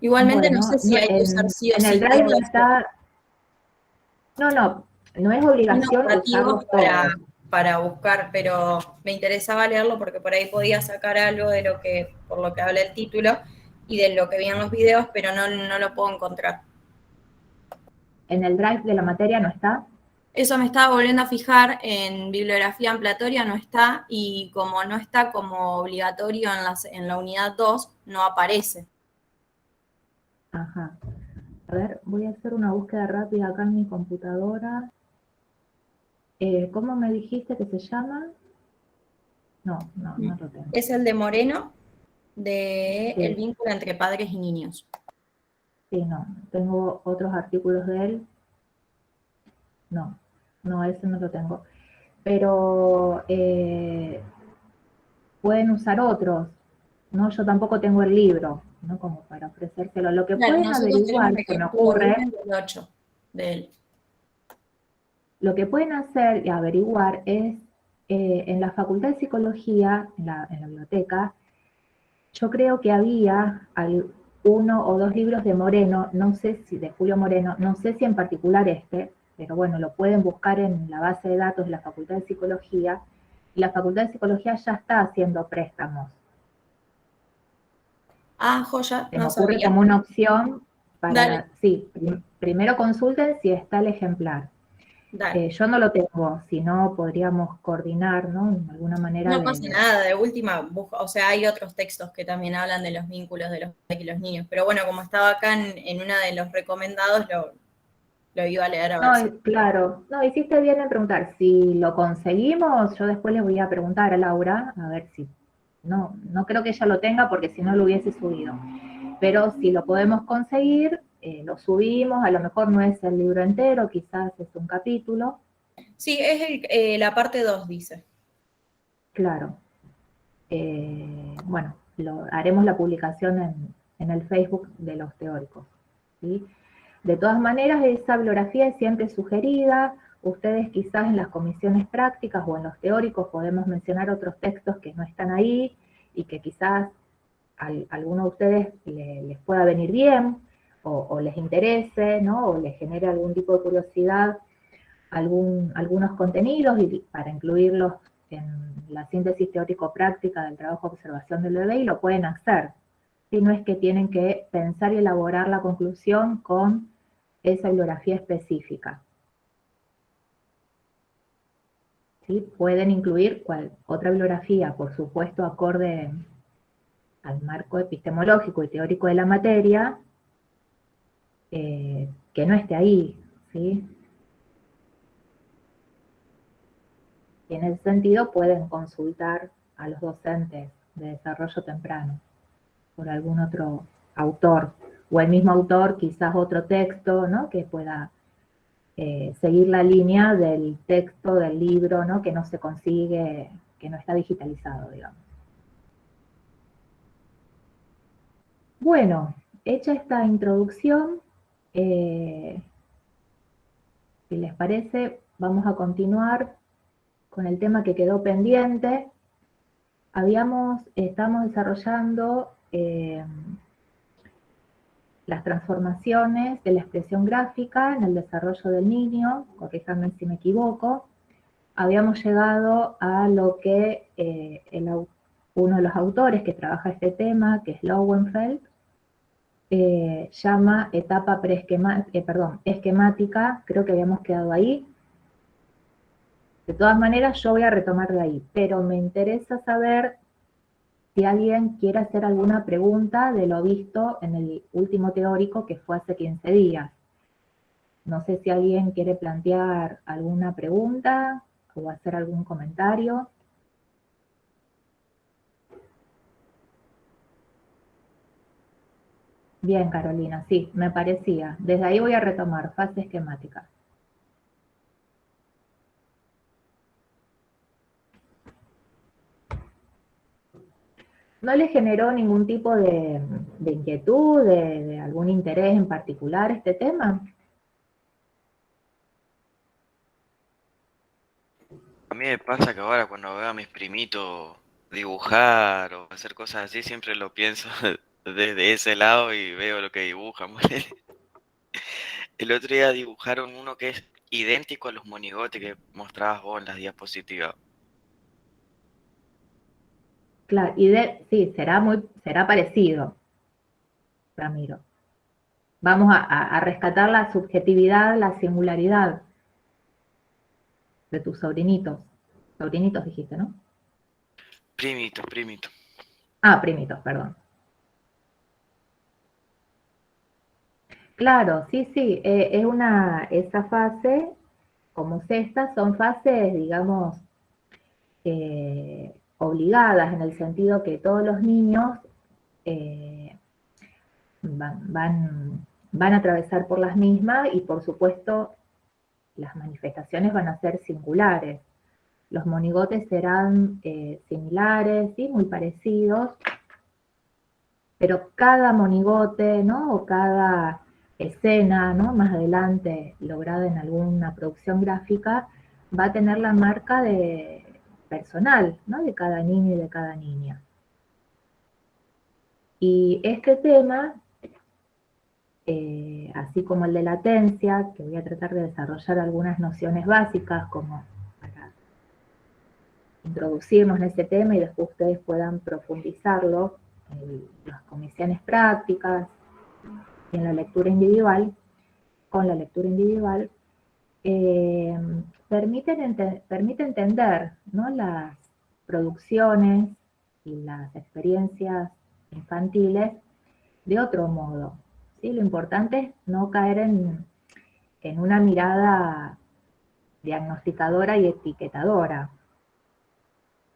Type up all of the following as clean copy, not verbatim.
Igualmente no sé Bueno, si hay que usar sí o en el sí Drive no todos está, no es los obligación nativos usarlos todos. para buscar, pero me interesaba leerlo porque por ahí podía sacar algo de lo que, por lo que habla el título y de lo que vi en los videos, pero no lo puedo encontrar. En el Drive de la materia no está. Eso me estaba volviendo a fijar en bibliografía ampliatoria, no está, y como no está como obligatorio en la unidad 2, no aparece. Ajá. A ver, voy a hacer una búsqueda rápida acá en mi computadora. ¿Cómo me dijiste que se llama? No lo tengo. Es el de Moreno, de El Sí, vínculo entre padres y niños. sí, no. Tengo otros artículos de él. No, ese no lo tengo. Pero pueden usar otros, ¿no? Yo tampoco tengo el libro, ¿no? Como para ofrecérselo. Lo que Claro, pueden nosotros tenemos averiguar, el se me ocurre, volumen del 8 de él. lo que pueden hacer y averiguar es, en la Facultad de Psicología, en la biblioteca, yo creo que había uno o dos libros de Moreno, no sé si de Julio Moreno, no sé si en particular este, pero bueno, lo pueden buscar en la base de datos de la Facultad de Psicología, y la Facultad de Psicología ya está haciendo préstamos. Ah, joya, Se me no ocurre sabía. como una opción Dale, para, sí, primero consulten si está el ejemplar. dale. Yo no lo tengo, si no podríamos coordinar, ¿no? De alguna manera No pasa nada, de última, o sea, hay otros textos que también hablan de los vínculos de los padres y los niños, pero bueno, como estaba acá en uno de los recomendados, lo iba a leer a ver No, si. claro, no, hiciste bien en preguntar. Si lo conseguimos, yo después le voy a preguntar a Laura, a ver si, no creo que ella lo tenga porque si no lo hubiese subido. Pero si lo podemos conseguir, lo subimos, a lo mejor no es el libro entero, quizás es un capítulo, Sí, es la parte 2 dice. claro. Bueno, haremos la publicación en el Facebook de los teóricos, ¿sí? De todas maneras, esa bibliografía es siempre sugerida. Ustedes quizás en las comisiones prácticas o en los teóricos podemos mencionar otros textos que no están ahí y que quizás a alguno de ustedes les pueda venir bien o les interese, ¿no? O les genere algún tipo de curiosidad algunos contenidos y para incluirlos en la síntesis teórico-práctica del trabajo de observación del bebé y lo pueden hacer. Si no es que tienen que pensar y elaborar la conclusión con esa bibliografía específica. ¿Sí? Pueden incluir otra bibliografía, por supuesto, acorde al marco epistemológico y teórico de la materia, que no esté ahí, ¿sí? Y en ese sentido pueden consultar a los docentes de desarrollo temprano por algún otro autor, o el mismo autor, quizás otro texto, ¿no? Que pueda seguir la línea del texto, del libro, ¿no? Que no se consigue, que no está digitalizado, digamos. Bueno, hecha esta introducción, si les parece, vamos a continuar con el tema que quedó pendiente. Estamos desarrollando las transformaciones de la expresión gráfica en el desarrollo del niño, corríjanme si me equivoco. Habíamos llegado a lo que uno de los autores que trabaja este tema, que es Lowenfeld, llama etapa esquemática, creo que habíamos quedado ahí. De todas maneras, yo voy a retomar de ahí, pero me interesa saber si alguien quiere hacer alguna pregunta de lo visto en el último teórico que fue hace 15 días. No sé si alguien quiere plantear alguna pregunta o hacer algún comentario. Bien, Carolina, sí, me parecía. Desde ahí voy a retomar, fase esquemática. ¿No le generó ningún tipo de inquietud, de algún interés en particular este tema? A mí me pasa que ahora cuando veo a mis primitos dibujar o hacer cosas así, siempre lo pienso desde ese lado y veo lo que dibujan. El otro día dibujaron uno que es idéntico a los monigotes que mostrabas vos en las diapositivas. Claro, sí, será parecido, Ramiro. Vamos a rescatar la subjetividad, la singularidad de tus sobrinitos. Sobrinitos dijiste, ¿no? Primito, primito. Ah, primitos, perdón. Claro, sí, sí, esa fase, como estas, son fases, digamos, obligadas, en el sentido que todos los niños eh, van a atravesar por las mismas y, por supuesto, las manifestaciones van a ser singulares. Los monigotes serán similares, ¿sí? Muy parecidos, pero cada monigote, ¿no? O cada escena, ¿no? Más adelante lograda en alguna producción gráfica, va a tener la marca personal, ¿no? De cada niño y de cada niña. Y este tema, así como el de latencia, que voy a tratar de desarrollar algunas nociones básicas como para introducirnos en ese tema y después ustedes puedan profundizarlo en las comisiones prácticas y en la lectura individual, con la lectura individual, permite entender, ¿no? Las producciones y las experiencias infantiles de otro modo. ¿Sí? Lo importante es no caer en una mirada diagnosticadora y etiquetadora,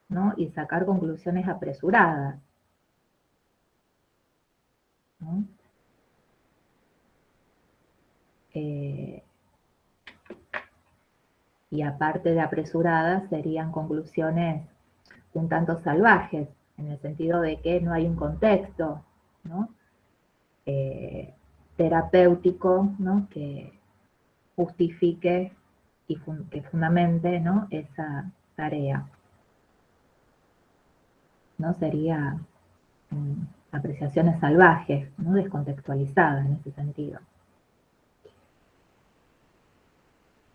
¿no? Y sacar conclusiones apresuradas, ¿no? Eh, y aparte de apresuradas, serían conclusiones un tanto salvajes, en el sentido de que no hay un contexto, ¿no? Terapéutico, ¿no? Que justifique y que fundamente, ¿no? Esa tarea. ¿No? Sería apreciaciones salvajes, ¿no? Descontextualizadas en ese sentido.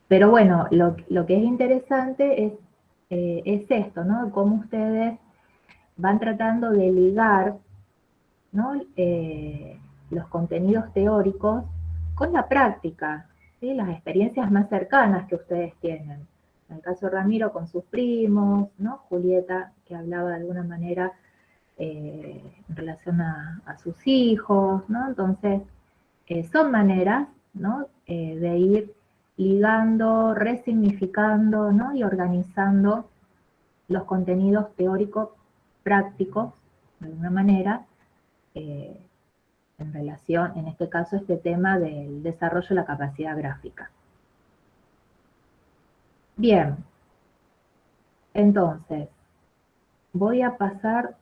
Pero bueno, lo que es interesante es esto, ¿no? Cómo ustedes van tratando de ligar, ¿no? Los contenidos teóricos con la práctica, ¿sí? Las experiencias más cercanas que ustedes tienen. En el caso de Ramiro con sus primos, ¿no? Julieta, que hablaba de alguna manera en relación a sus hijos, ¿no? Entonces, son maneras, ¿no? De ir ligando, resignificando, ¿no? Y organizando los contenidos teóricos prácticos, de alguna manera, en relación, en este caso, este tema del desarrollo de la capacidad gráfica. Bien, entonces, voy a pasar,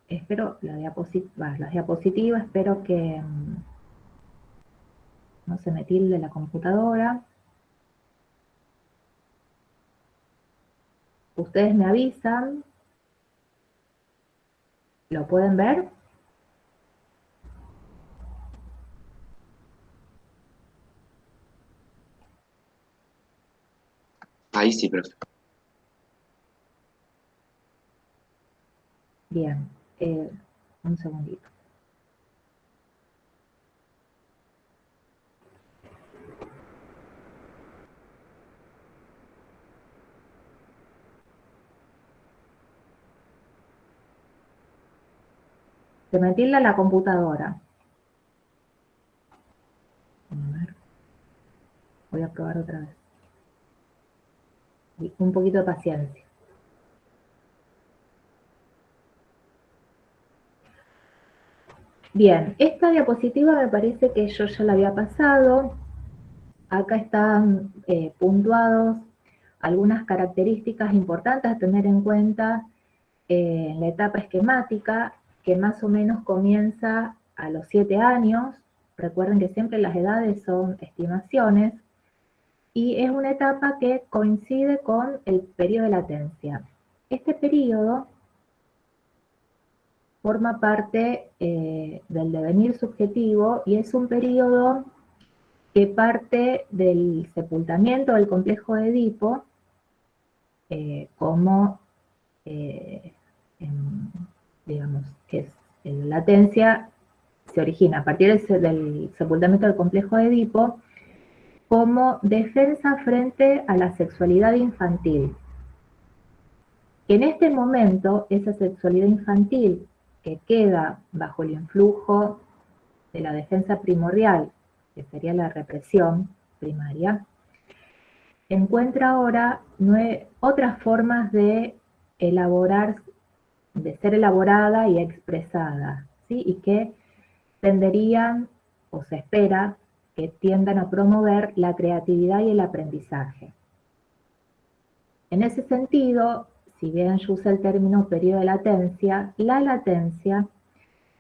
espero, las diapositivas, espero que no se me tilde la computadora. Ustedes me avisan, ¿lo pueden ver? Ahí sí, profe. Bien, un segundito. Se me tilda la computadora. A ver. Voy a probar otra vez. Y un poquito de paciencia. Bien, esta diapositiva me parece que yo ya la había pasado. Acá están puntuados algunas características importantes a tener en cuenta en la etapa esquemática, que más o menos comienza a los 7 años. Recuerden que siempre las edades son estimaciones. Y es una etapa que coincide con el periodo de latencia. Este periodo forma parte del devenir subjetivo y es un periodo que parte del sepultamiento del complejo de Edipo como, digamos, que es la latencia se origina a partir del sepultamiento del complejo de Edipo como defensa frente a la sexualidad infantil. En este momento, esa sexualidad infantil que queda bajo el influjo de la defensa primordial, que sería la represión primaria, encuentra ahora otras formas de elaborar, de ser elaborada y expresada, ¿sí? Y que tenderían, o se espera, que tiendan a promover la creatividad y el aprendizaje. En ese sentido, si bien yo uso el término periodo de latencia, la latencia,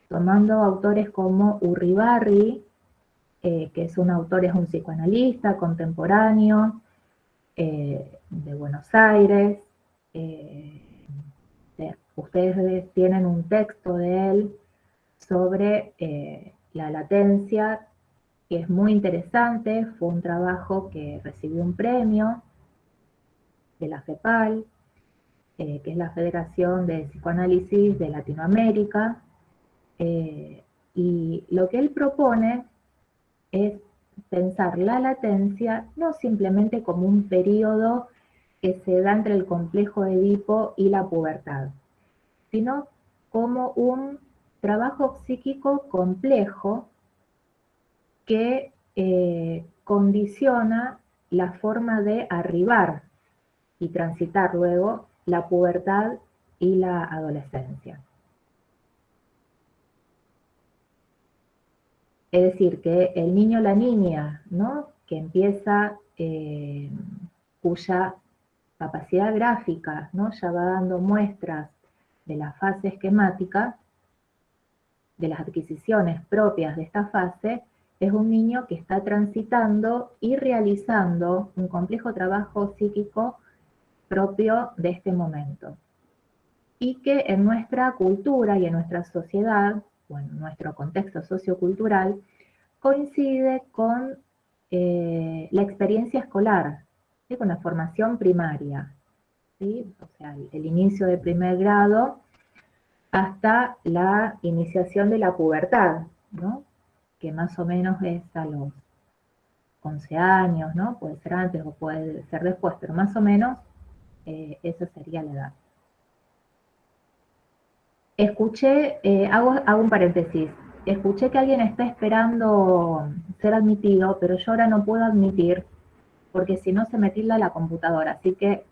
tomando autores como Urribarri, que es un autor, es un psicoanalista contemporáneo de Buenos Aires, ustedes tienen un texto de él sobre la latencia, que es muy interesante, fue un trabajo que recibió un premio de la FEPAL, que es la Federación de Psicoanálisis de Latinoamérica, y lo que él propone es pensar la latencia no simplemente como un periodo que se da entre el complejo de Edipo y la pubertad, sino como un trabajo psíquico complejo que condiciona la forma de arribar y transitar luego la pubertad y la adolescencia. Es decir, que el niño o la niña, ¿no?, que empieza, cuya capacidad gráfica, ¿no?, ya va dando muestras de la fase esquemática, de las adquisiciones propias de esta fase, es un niño que está transitando y realizando un complejo trabajo psíquico propio de este momento. Y que en nuestra cultura y en nuestra sociedad, o en nuestro contexto sociocultural, coincide con la experiencia escolar, ¿sí?, con la formación primaria, ¿sí?, o sea, el inicio de primer grado hasta la iniciación de la pubertad, ¿no?, que más o menos es a los 11 años, ¿no?, puede ser antes o puede ser después, pero más o menos esa sería la edad. Escuché, hago un paréntesis, escuché que alguien está esperando ser admitido, pero yo ahora no puedo admitir, porque si no se me tilda la computadora, así que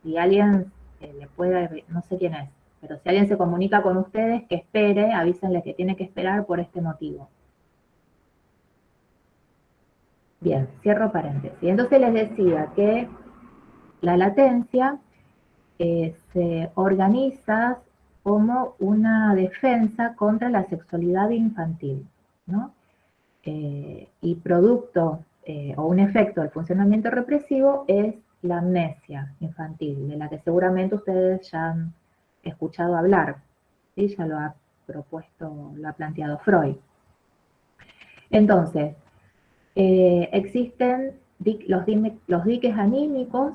si alguien le puede, no sé quién es, pero si alguien se comunica con ustedes, que espere, avísenle que tiene que esperar por este motivo. Bien, cierro paréntesis. Entonces les decía que la latencia se organiza como una defensa contra la sexualidad infantil, ¿no? Y producto o un efecto del funcionamiento represivo es la amnesia infantil, de la que seguramente ustedes ya han escuchado hablar, ¿sí? Ya lo ha propuesto, lo ha planteado Freud. Entonces, existen los diques anímicos,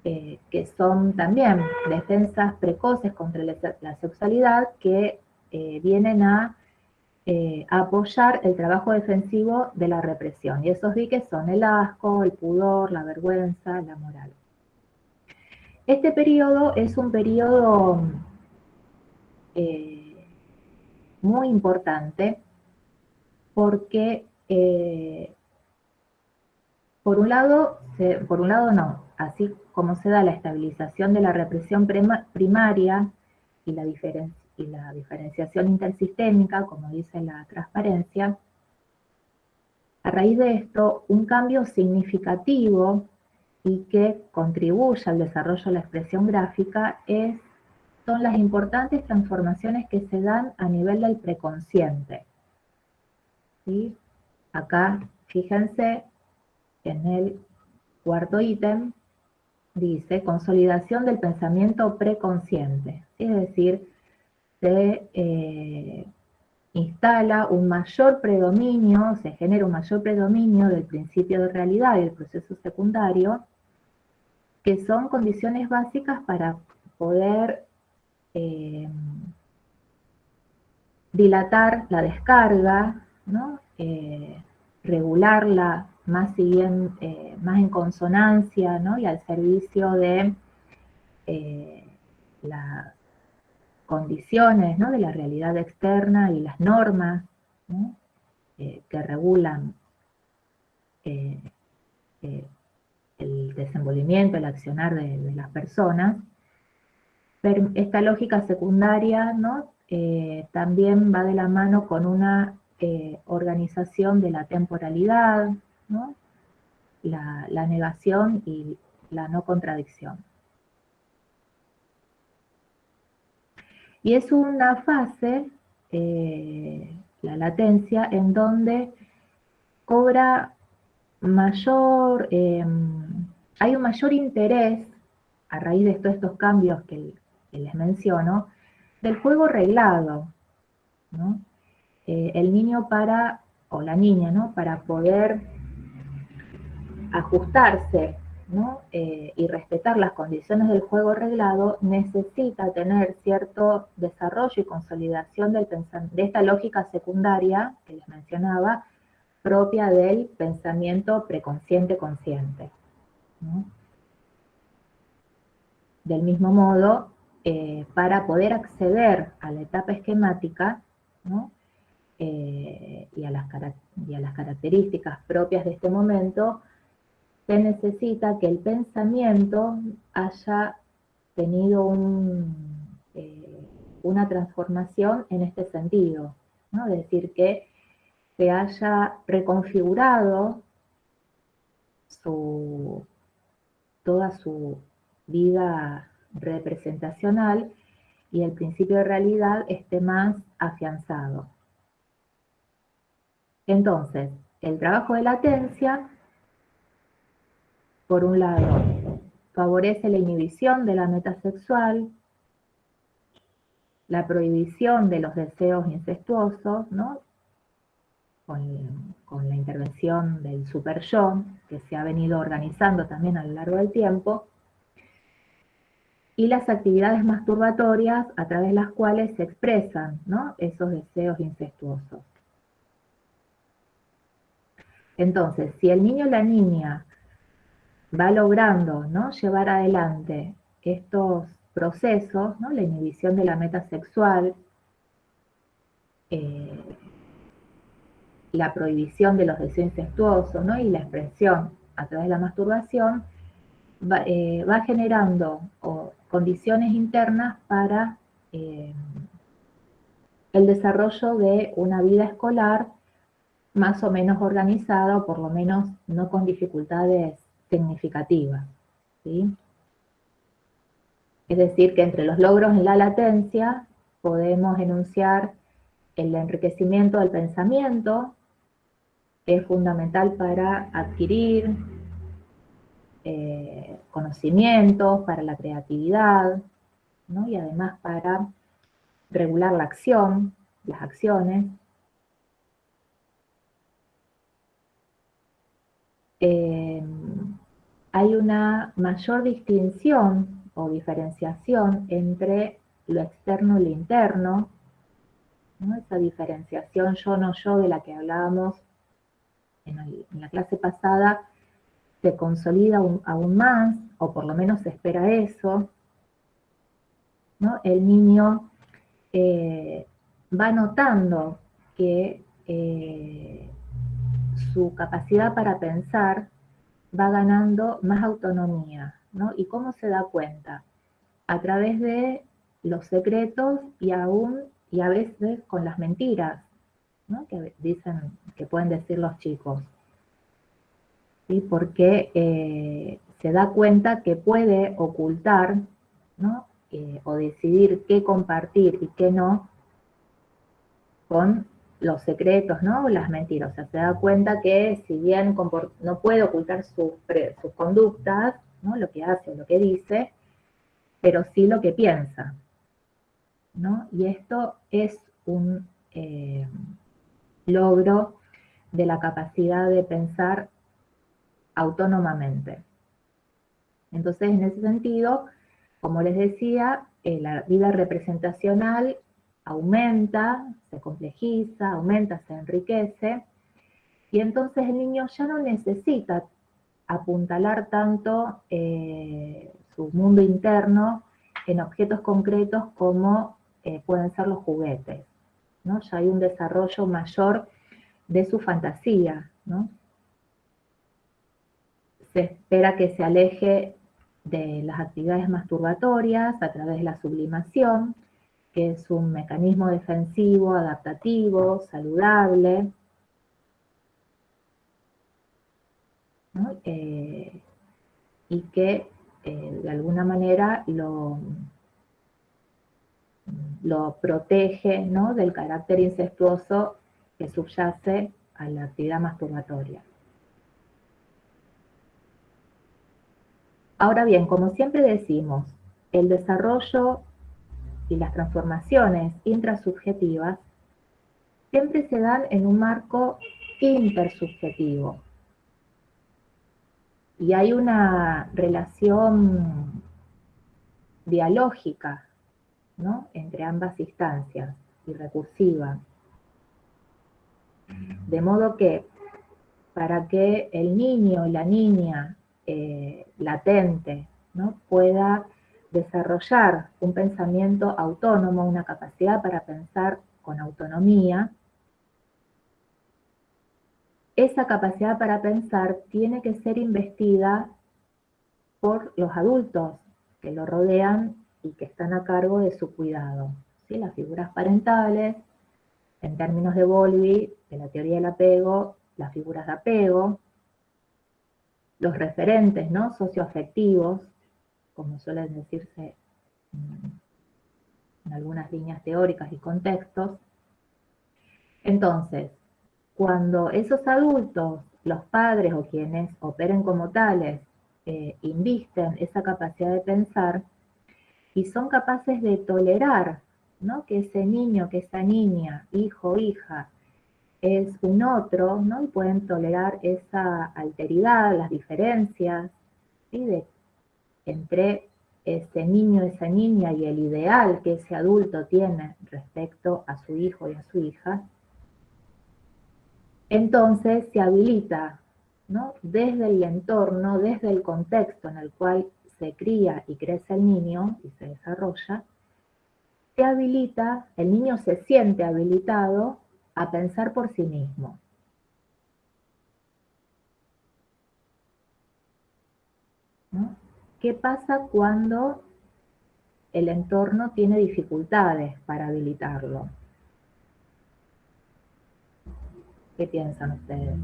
que son también defensas precoces contra la sexualidad, que vienen a apoyar el trabajo defensivo de la represión. Y esos diques son el asco, el pudor, la vergüenza, la moral. Este periodo es un periodo muy importante porque, por un lado no, así como se da la estabilización de la represión primaria y la diferenciación intersistémica, como dice la transparencia, a raíz de esto, un cambio significativo y que contribuye al desarrollo de la expresión gráfica son las importantes transformaciones que se dan a nivel del preconsciente, ¿sí? Acá, fíjense en el cuarto ítem, dice consolidación del pensamiento preconsciente, es decir, se instala un mayor predominio, se genera un mayor predominio del principio de realidad y del proceso secundario, que son condiciones básicas para poder dilatar la descarga, ¿no? Regularla más en consonancia, ¿no? Y al servicio de las condiciones, ¿no? De la realidad externa y las normas, ¿no? Que regulan el desenvolvimiento, el accionar de las personas. Pero esta lógica secundaria, ¿no? También va de la mano con una organización de la temporalidad, ¿no? La negación y la no contradicción. Y es una fase, la latencia, en donde cobra mayor, hay un mayor interés, a raíz de todos estos cambios que les menciono, del juego reglado, ¿no? El niño o la niña, ¿no? Para poder ajustarse, ¿no? Y respetar las condiciones del juego reglado, necesita tener cierto desarrollo y consolidación de esta lógica secundaria que les mencionaba, propia del pensamiento preconsciente-consciente, ¿no? Del mismo modo, para poder acceder a la etapa esquemática, ¿no? Y a las características propias de este momento, se necesita que el pensamiento haya tenido una transformación en este sentido, ¿no? Es decir, que se haya reconfigurado toda su vida representacional y el principio de realidad esté más afianzado. Entonces, el trabajo de latencia, por un lado, favorece la inhibición de la meta sexual, la prohibición de los deseos incestuosos, ¿no? Con la intervención del super-yo, que se ha venido organizando también a lo largo del tiempo, y las actividades masturbatorias a través de las cuales se expresan, ¿no? Esos deseos incestuosos. Entonces, si el niño o la niña va logrando, ¿no? Llevar adelante estos procesos, ¿no? La inhibición de la meta sexual, la prohibición de los deseos incestuosos, ¿no? Y la expresión a través de la masturbación, va generando condiciones internas para el desarrollo de una vida escolar más o menos organizada, o por lo menos no con dificultades significativas, ¿sí? Es decir, que entre los logros en la latencia podemos enunciar el enriquecimiento del pensamiento, que es fundamental para adquirir conocimientos, para la creatividad, ¿no? Y además para regular la acción, las acciones. Hay una mayor distinción o diferenciación entre lo externo y lo interno, ¿no? Esa diferenciación yo-no yo de la que hablábamos en la clase pasada se consolida aún más, o por lo menos se espera eso, ¿no? El niño va notando que su capacidad para pensar va ganando más autonomía, ¿no? ¿Y cómo se da cuenta? A través de los secretos y a veces con las mentiras, ¿no? Que pueden decir los chicos, ¿sí? Porque se da cuenta que puede ocultar, ¿no? O decidir qué compartir y qué no con los secretos, ¿no? Las mentiras. O sea, se da cuenta que si bien no puede ocultar sus conductas, ¿no? Lo que hace o lo que dice, pero sí lo que piensa, ¿no? Y esto es un logro de la capacidad de pensar autónomamente. Entonces, en ese sentido, como les decía, la vida representacional aumenta, se complejiza, aumenta, se enriquece, y entonces el niño ya no necesita apuntalar tanto su mundo interno en objetos concretos como pueden ser los juguetes, ¿no? Ya hay un desarrollo mayor de su fantasía, ¿no? Se espera que se aleje de las actividades masturbatorias a través de la sublimación, que es un mecanismo defensivo, adaptativo, saludable, ¿no? Y que de alguna manera lo protege, ¿no? Del carácter incestuoso que subyace a la actividad masturbatoria. Ahora bien, como siempre decimos, el desarrollo y las transformaciones intrasubjetivas siempre se dan en un marco intersubjetivo. Y hay una relación dialógica, ¿no? Entre ambas instancias y recursiva. De modo que para que el niño y la niña latente, ¿no? Pueda desarrollar un pensamiento autónomo, una capacidad para pensar con autonomía, esa capacidad para pensar tiene que ser investida por los adultos que lo rodean y que están a cargo de su cuidado, ¿sí? Las figuras parentales, en términos de Bowlby, de la teoría del apego, las figuras de apego, los referentes, ¿no? Socioafectivos, como suelen decirse en algunas líneas teóricas y contextos. Entonces, cuando esos adultos, los padres o quienes operen como tales, invisten esa capacidad de pensar y son capaces de tolerar, ¿no? Que ese niño, que esa niña, hijo o hija, es un otro, ¿no? Y pueden tolerar esa alteridad, las diferencias, ¿sí? Entre ese niño, esa niña y el ideal que ese adulto tiene respecto a su hijo y a su hija, entonces se habilita, ¿no? Desde el entorno, desde el contexto en el cual se cría y crece el niño y se desarrolla, se habilita, el niño se siente habilitado a pensar por sí mismo. ¿No? ¿Qué pasa cuando el entorno tiene dificultades para habilitarlo? ¿Qué piensan ustedes?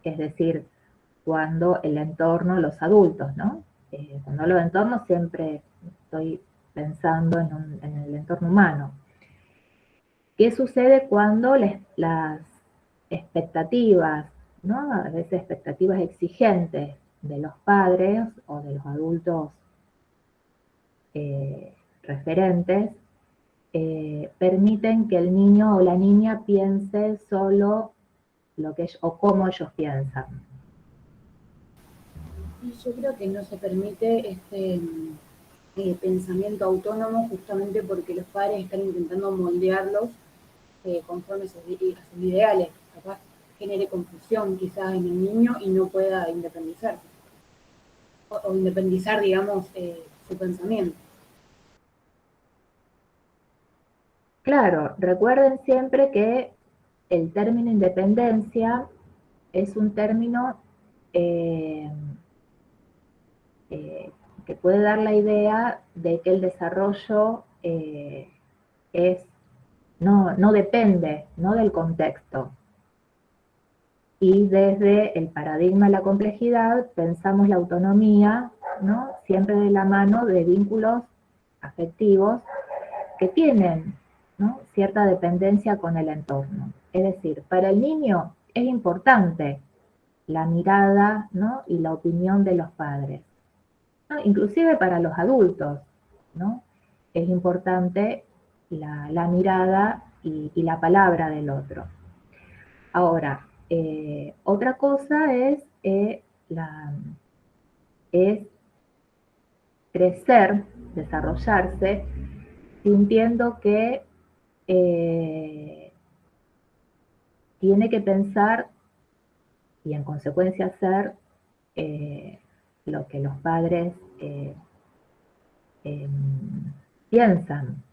Es decir, cuando el entorno, los adultos, ¿no? Cuando hablo de entorno siempre estoy pensando en el entorno humano. ¿Qué sucede cuando las expectativas, ¿no? A veces expectativas exigentes de los padres o de los adultos referentes, permiten que el niño o la niña piense solo lo que o cómo ellos piensan? Y yo creo que no se permite este pensamiento autónomo justamente porque los padres están intentando moldearlos conforme a sus ideales. Capaz genere confusión quizás en el niño y no pueda independizarse. O independizar, digamos, su pensamiento. Claro, recuerden siempre que el término independencia es un término que puede dar la idea de que el desarrollo no depende, ¿no? Del contexto. Y desde el paradigma de la complejidad pensamos la autonomía, ¿no? Siempre de la mano de vínculos afectivos que tienen ¿no? Cierta dependencia con el entorno. Es decir, para el niño es importante la mirada, ¿no? Y la opinión de los padres, ¿no? Inclusive para los adultos, ¿no? Es importante la mirada y la palabra del otro. Ahora, otra cosa es crecer, desarrollarse, sintiendo que tiene que pensar y en consecuencia hacer lo que los padres piensan.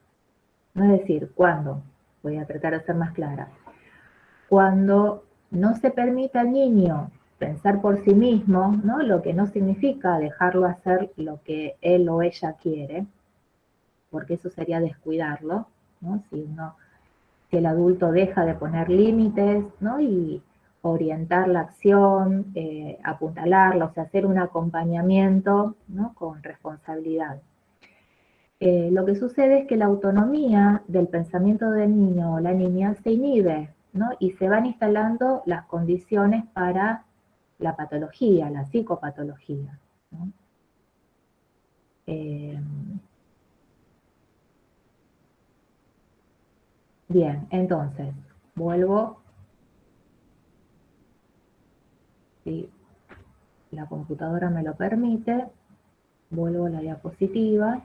No es decir, cuando, voy a tratar de ser más clara, cuando no se permite al niño pensar por sí mismo, ¿no? Lo que no significa dejarlo hacer lo que él o ella quiere, porque eso sería descuidarlo, ¿no? Si el adulto deja de poner límites, ¿no? Y orientar la acción, apuntalarla, o sea, hacer un acompañamiento, ¿no? Con responsabilidad. Lo que sucede es que la autonomía del pensamiento del niño o la niña se inhibe, ¿no? Y se van instalando las condiciones para la patología, la psicopatología, ¿no? Bien, entonces, vuelvo, si la computadora me lo permite, vuelvo a la diapositiva.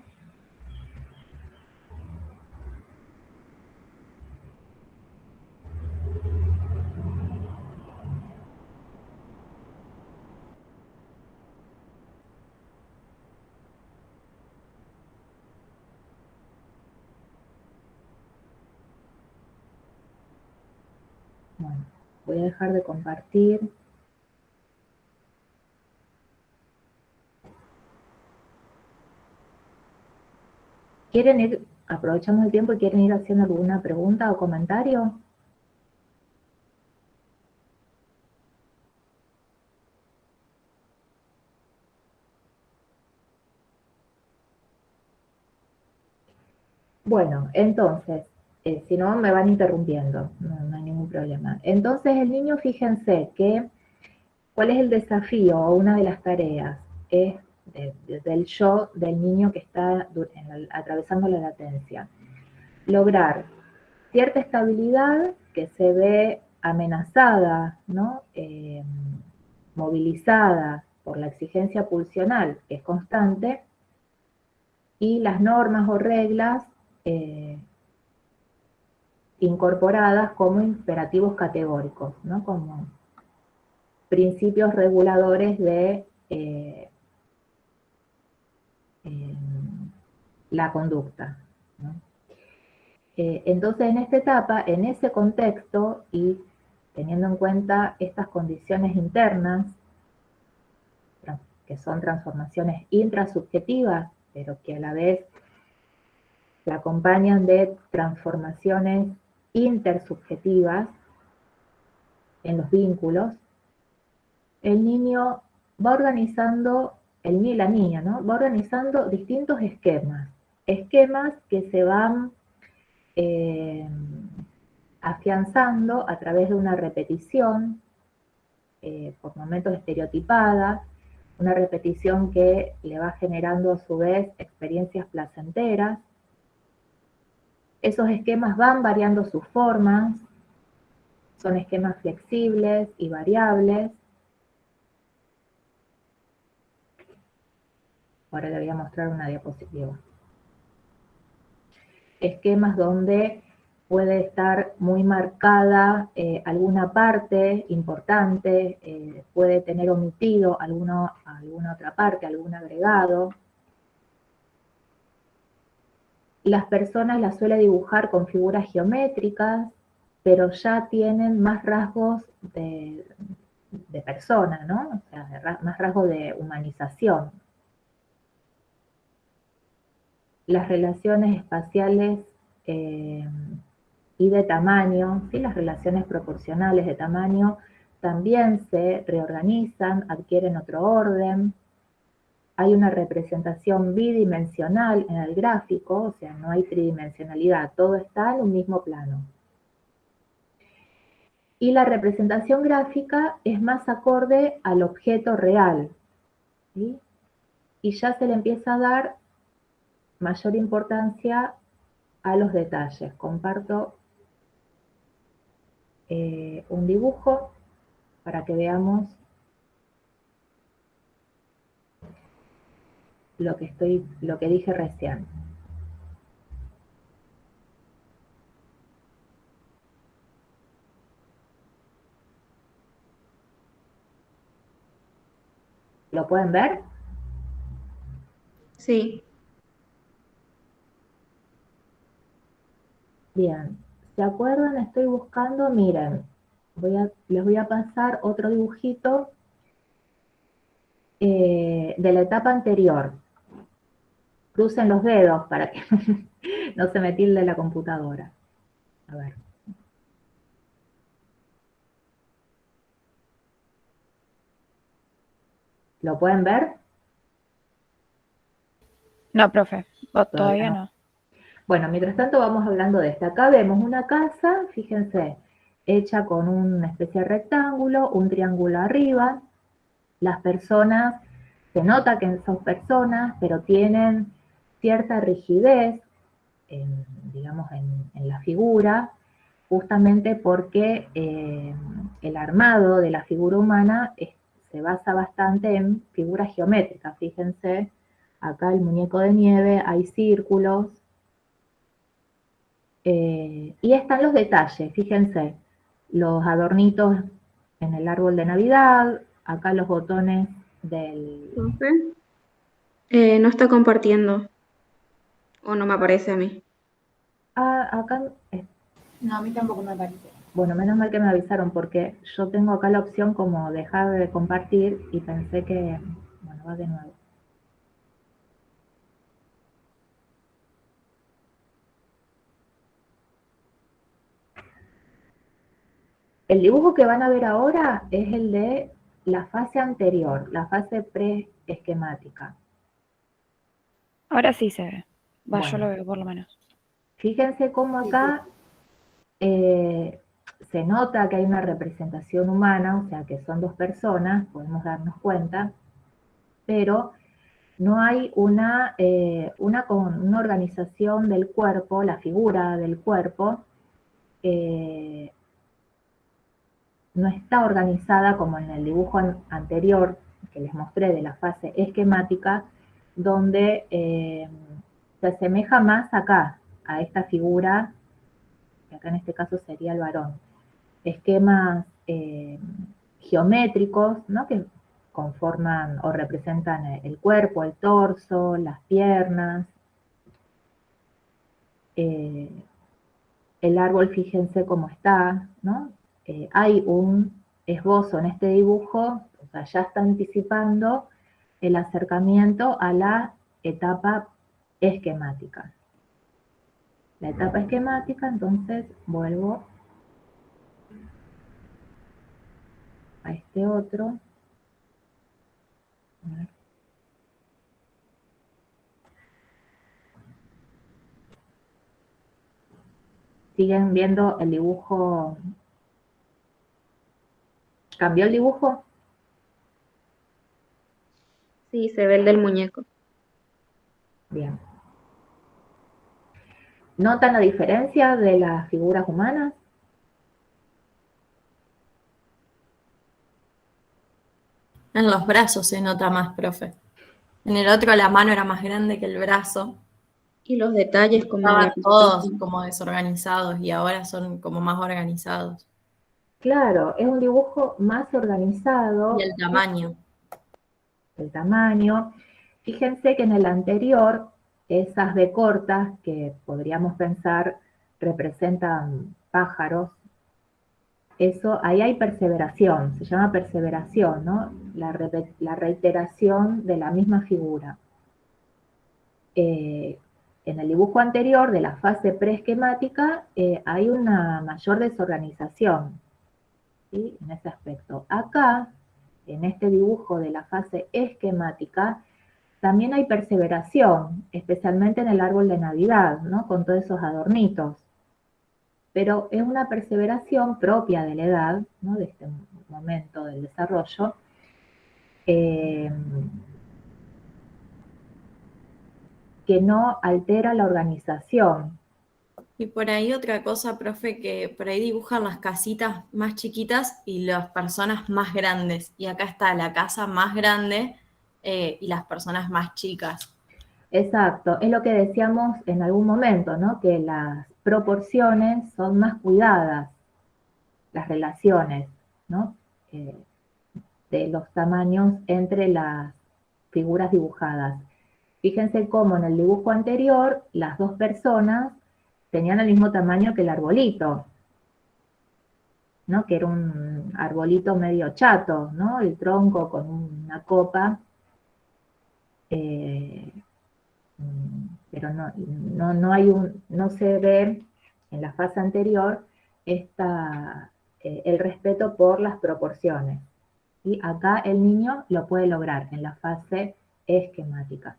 Bueno, voy a dejar de compartir. ¿Quieren ir, aprovechamos el tiempo y quieren ir haciendo alguna pregunta o comentario? Bueno, entonces, si no me van interrumpiendo, no hay ningún problema. Entonces el niño, fíjense que, ¿cuál es el desafío o una de las tareas? Es del yo del niño que está atravesando la latencia. Lograr cierta estabilidad que se ve amenazada, ¿no? Movilizada por la exigencia pulsional, que es constante, y las normas o reglas incorporadas como imperativos categóricos, ¿no? Como principios reguladores de la conducta, ¿no? Entonces, en esta etapa, en ese contexto y teniendo en cuenta estas condiciones internas, que son transformaciones intrasubjetivas, pero que a la vez se acompañan de transformaciones intersubjetivas en los vínculos, el niño va organizando, la niña, ¿no? Va organizando distintos esquemas que se van afianzando a través de una repetición, por momentos estereotipada, una repetición que le va generando a su vez experiencias placenteras. Esos esquemas van variando sus formas, son esquemas flexibles y variables. Ahora le voy a mostrar una diapositiva. Esquemas donde puede estar muy marcada alguna parte importante, puede tener omitido alguna otra parte, algún agregado. Las personas las suele dibujar con figuras geométricas, pero ya tienen más rasgos de persona, ¿no? O sea, más rasgos de humanización. Las relaciones espaciales y de tamaño, ¿sí? Las relaciones proporcionales de tamaño también se reorganizan, adquieren otro orden. hay una representación bidimensional en el gráfico, o sea, no hay tridimensionalidad, todo está en un mismo plano. Y la representación gráfica es más acorde al objeto real, ¿sí? Y ya se le empieza a dar mayor importancia a los detalles. Comparto un dibujo para que veamos lo que dije recién. ¿Lo pueden ver? Sí. Bien. ¿Se acuerdan? Estoy buscando, miren, les voy a pasar otro dibujito de la etapa anterior. Crucen los dedos para que no se me tilde la computadora. A ver. ¿Lo pueden ver? No, profe, todavía no. Bueno, mientras tanto vamos hablando de esta. Acá vemos una casa, fíjense, hecha con una especie de rectángulo, un triángulo arriba. Las personas, se nota que son personas, pero tienen cierta rigidez, digamos, en la figura, justamente porque el armado de la figura humana se basa bastante en figuras geométricas. Fíjense, acá el muñeco de nieve, hay círculos, y están los detalles, fíjense, los adornitos en el árbol de Navidad, acá los botones del... No está compartiendo. O no me aparece a mí. Ah, acá... No, a mí tampoco me parece. Bueno, menos mal que me avisaron porque yo tengo acá la opción como dejar de compartir y pensé que... Bueno, va de nuevo. El dibujo que van a ver ahora es el de la fase anterior, la fase pre-esquemática. Ahora sí se ve. Va, Bueno. yo lo veo por lo menos. Fíjense cómo acá se nota que hay una representación humana, o sea que son dos personas, podemos darnos cuenta, pero no hay una organización del cuerpo, la figura del cuerpo, no está organizada como en el dibujo anterior que les mostré de la fase esquemática, donde se asemeja más acá, a esta figura, que acá en este caso sería el varón. Esquemas geométricos, ¿no? Que conforman o representan el cuerpo, el torso, las piernas. El árbol, fíjense cómo está, ¿no? Hay un esbozo en este dibujo, o sea, ya está anticipando el acercamiento a la etapa esquemática. La etapa esquemática, entonces, vuelvo a este otro. A ver. ¿Siguen viendo el dibujo? ¿Cambió el dibujo? Sí, se ve el del muñeco. Bien. ¿Notan la diferencia de las figuras humanas? En los brazos se nota más, profe. En el otro la mano era más grande que el brazo. Y los detalles como la Estaban todos como desorganizados y ahora son como más organizados. Claro, es un dibujo más organizado. Y el tamaño. El tamaño. Fíjense que en el anterior, esas B cortas, que podríamos pensar representan pájaros, eso, ahí hay perseveración, se llama perseveración, ¿no? La reiteración de la misma figura. En el dibujo anterior de la fase preesquemática hay una mayor desorganización, ¿sí? En ese aspecto. Acá, en este dibujo de la fase esquemática, también hay perseveración, especialmente en el árbol de Navidad, ¿no? Con todos esos adornitos. Pero es una perseveración propia de la edad, ¿no? De este momento del desarrollo, que no altera la organización. Y por ahí otra cosa, profe, que por ahí dibujan las casitas más chiquitas y las personas más grandes. Y acá está la casa más grande y las personas más chicas. Exacto, es lo que decíamos en algún momento, ¿no? Que las proporciones son más cuidadas, las relaciones, ¿no? De los tamaños entre las figuras dibujadas. Fíjense cómo en el dibujo anterior las dos personas tenían el mismo tamaño que el arbolito, ¿no? Que era un arbolito medio chato, ¿no? El tronco con una copa, pero no se ve en la fase anterior el respeto por las proporciones. Y acá el niño lo puede lograr en la fase esquemática.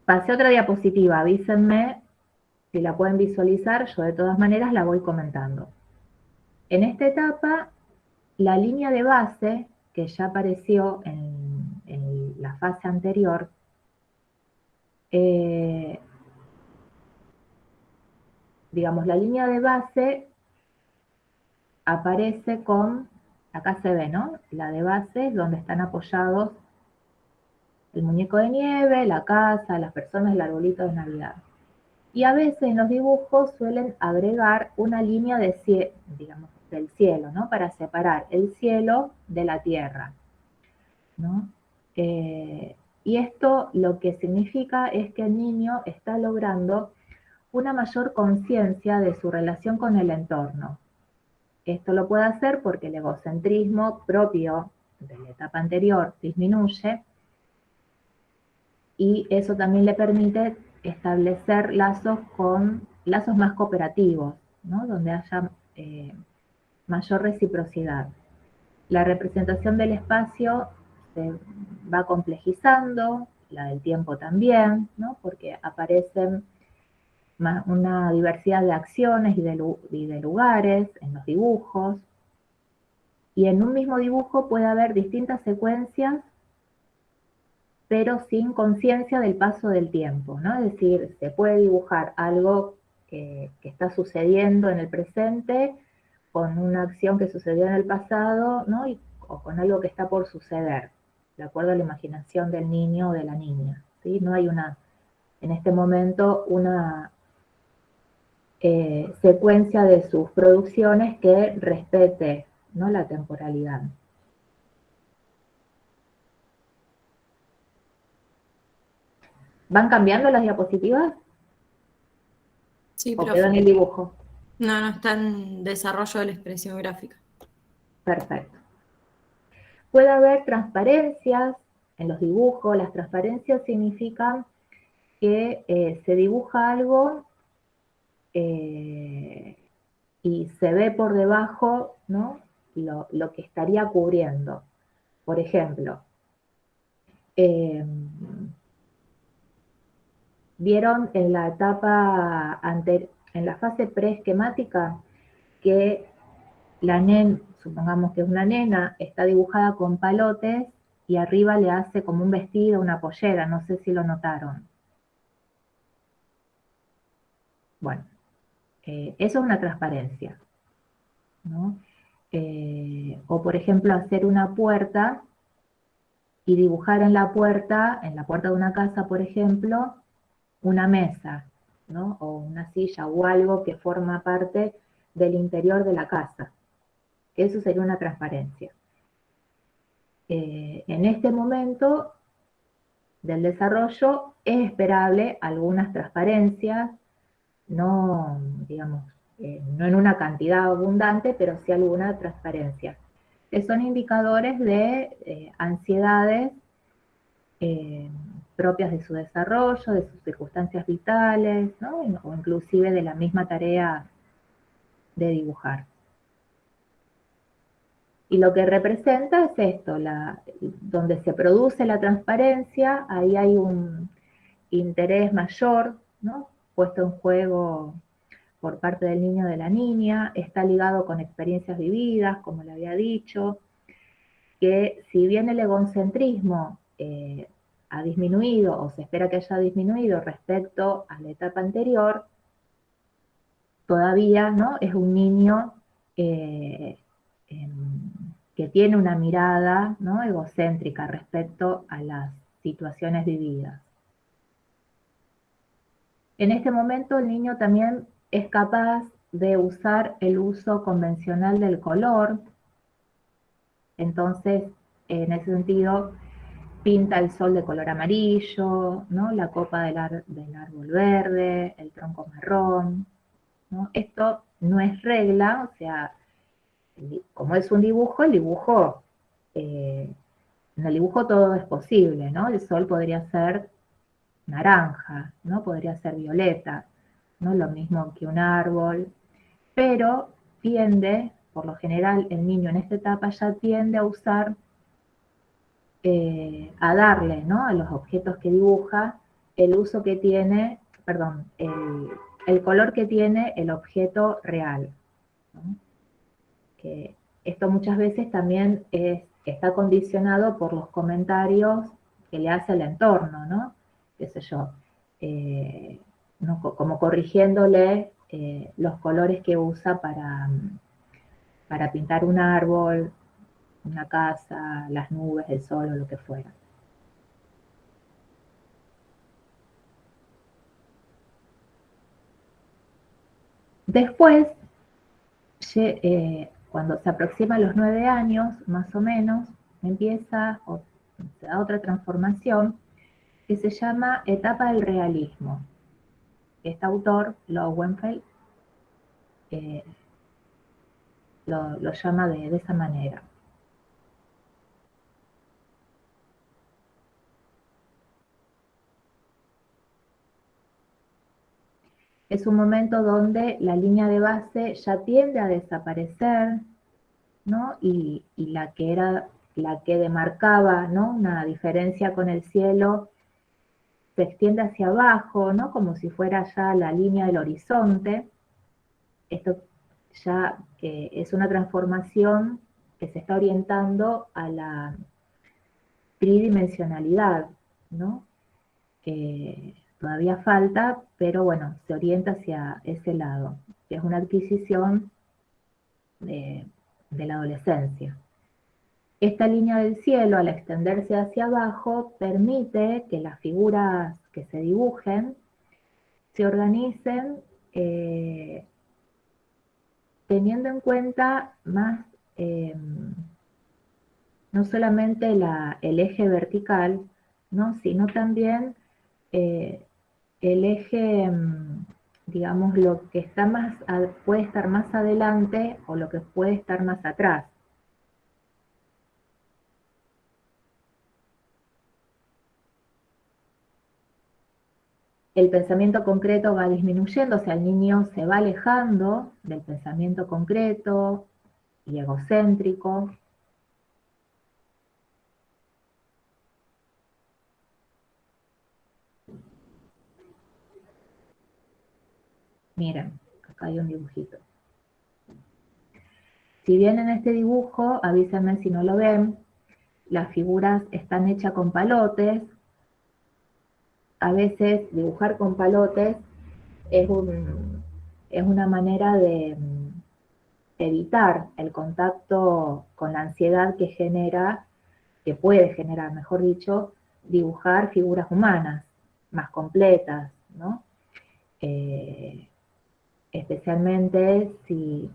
Pasé otra diapositiva, avísenme si la pueden visualizar, yo de todas maneras la voy comentando. En esta etapa, la línea de base, que ya apareció en la fase anterior, digamos, la línea de base aparece con, acá se ve, ¿no? La de base es donde están apoyados el muñeco de nieve, la casa, las personas, el arbolito de Navidad. Y a veces en los dibujos suelen agregar una línea de digamos, del cielo, ¿no? Para separar el cielo de la tierra, ¿no? Y esto lo que significa es que el niño está logrando una mayor conciencia de su relación con el entorno. Esto lo puede hacer porque el egocentrismo propio de la etapa anterior disminuye y eso también le permite establecer lazos más cooperativos, ¿no? Donde haya mayor reciprocidad. La representación del espacio se va complejizando, la del tiempo también, ¿no? Porque aparecen una diversidad de acciones y de lugares en los dibujos. Y en un mismo dibujo puede haber distintas secuencias, pero sin conciencia del paso del tiempo, ¿no? Es decir, se puede dibujar algo que está sucediendo en el presente con una acción que sucedió en el pasado, ¿no? O con algo que está por suceder, de acuerdo a la imaginación del niño o de la niña, ¿sí? No hay en este momento una secuencia de sus producciones que respete, ¿no? La temporalidad. ¿Van cambiando las diapositivas? Sí, ¿O profe. quedó en el dibujo? No está en desarrollo de la expresión gráfica. Perfecto. Puede haber transparencias en los dibujos. Las transparencias significan que se dibuja algo y se ve por debajo, ¿no? Lo que estaría cubriendo. Por ejemplo, vieron en la etapa anterior, en la fase preesquemática, que supongamos que es una nena, está dibujada con palotes y arriba le hace como un vestido, una pollera, no sé si lo notaron. Bueno, eso es una transparencia, ¿no? O por ejemplo hacer una puerta y dibujar en la puerta de una casa, por ejemplo, una mesa, ¿no? O una silla o algo que forma parte del interior de la casa. Eso sería una transparencia. En este momento del desarrollo es esperable algunas transparencias, no, digamos, no en una cantidad abundante, pero sí alguna transparencia, que son indicadores de ansiedades propias de su desarrollo, de sus circunstancias vitales, ¿no? O inclusive de la misma tarea de dibujar. Y lo que representa es esto, donde se produce la transparencia, ahí hay un interés mayor, ¿no? Puesto en juego por parte del niño o de la niña, está ligado con experiencias vividas, como le había dicho, que si bien el egocentrismo ha disminuido o se espera que haya disminuido respecto a la etapa anterior, todavía, ¿no?, es un niño que tiene una mirada, ¿no?, egocéntrica respecto a las situaciones vividas. En este momento el niño también es capaz de usar el uso convencional del color, entonces en ese sentido pinta el sol de color amarillo, ¿no?, la copa del árbol verde, el tronco marrón, ¿no? Esto no es regla, o sea, como es un dibujo, en el dibujo todo es posible, ¿no? El sol podría ser naranja, ¿no? Podría ser violeta, ¿no? Lo mismo que un árbol, pero tiende, por lo general, el niño en esta etapa ya tiende a usar, a darle, ¿no?, a los objetos que dibuja el uso que tiene, perdón, el color que tiene el objeto real, ¿no? Que esto muchas veces también está condicionado por los comentarios que le hace el entorno, ¿no? Qué sé yo, ¿no?, como corrigiéndole los colores que usa para pintar un árbol, una casa, las nubes, el sol o lo que fuera. Después, cuando se aproxima a los 9 años, más o menos, empieza o se da otra transformación que se llama etapa del realismo. Este autor, Lowenfeld, lo llama de esa manera. Es un momento donde la línea de base ya tiende a desaparecer, ¿no? Y la que demarcaba, ¿no?, una diferencia con el cielo se extiende hacia abajo, ¿no?, como si fuera ya la línea del horizonte. Esto ya es una transformación que se está orientando a la tridimensionalidad, ¿no? Todavía falta, pero bueno, se orienta hacia ese lado, que es una adquisición de la adolescencia. Esta línea del cielo, al extenderse hacia abajo, permite que las figuras que se dibujen se organicen teniendo en cuenta más, no solamente el eje vertical, ¿no?, sino también el eje, digamos, lo que está puede estar más adelante o lo que puede estar más atrás. El pensamiento concreto va disminuyendo, o sea, el niño se va alejando del pensamiento concreto y egocéntrico. Miren, acá hay un dibujito. Si bien en este dibujo, avísenme si no lo ven, las figuras están hechas con palotes. A veces dibujar con palotes es una manera de evitar el contacto con la ansiedad que puede generar, mejor dicho, dibujar figuras humanas más completas, ¿no? Especialmente si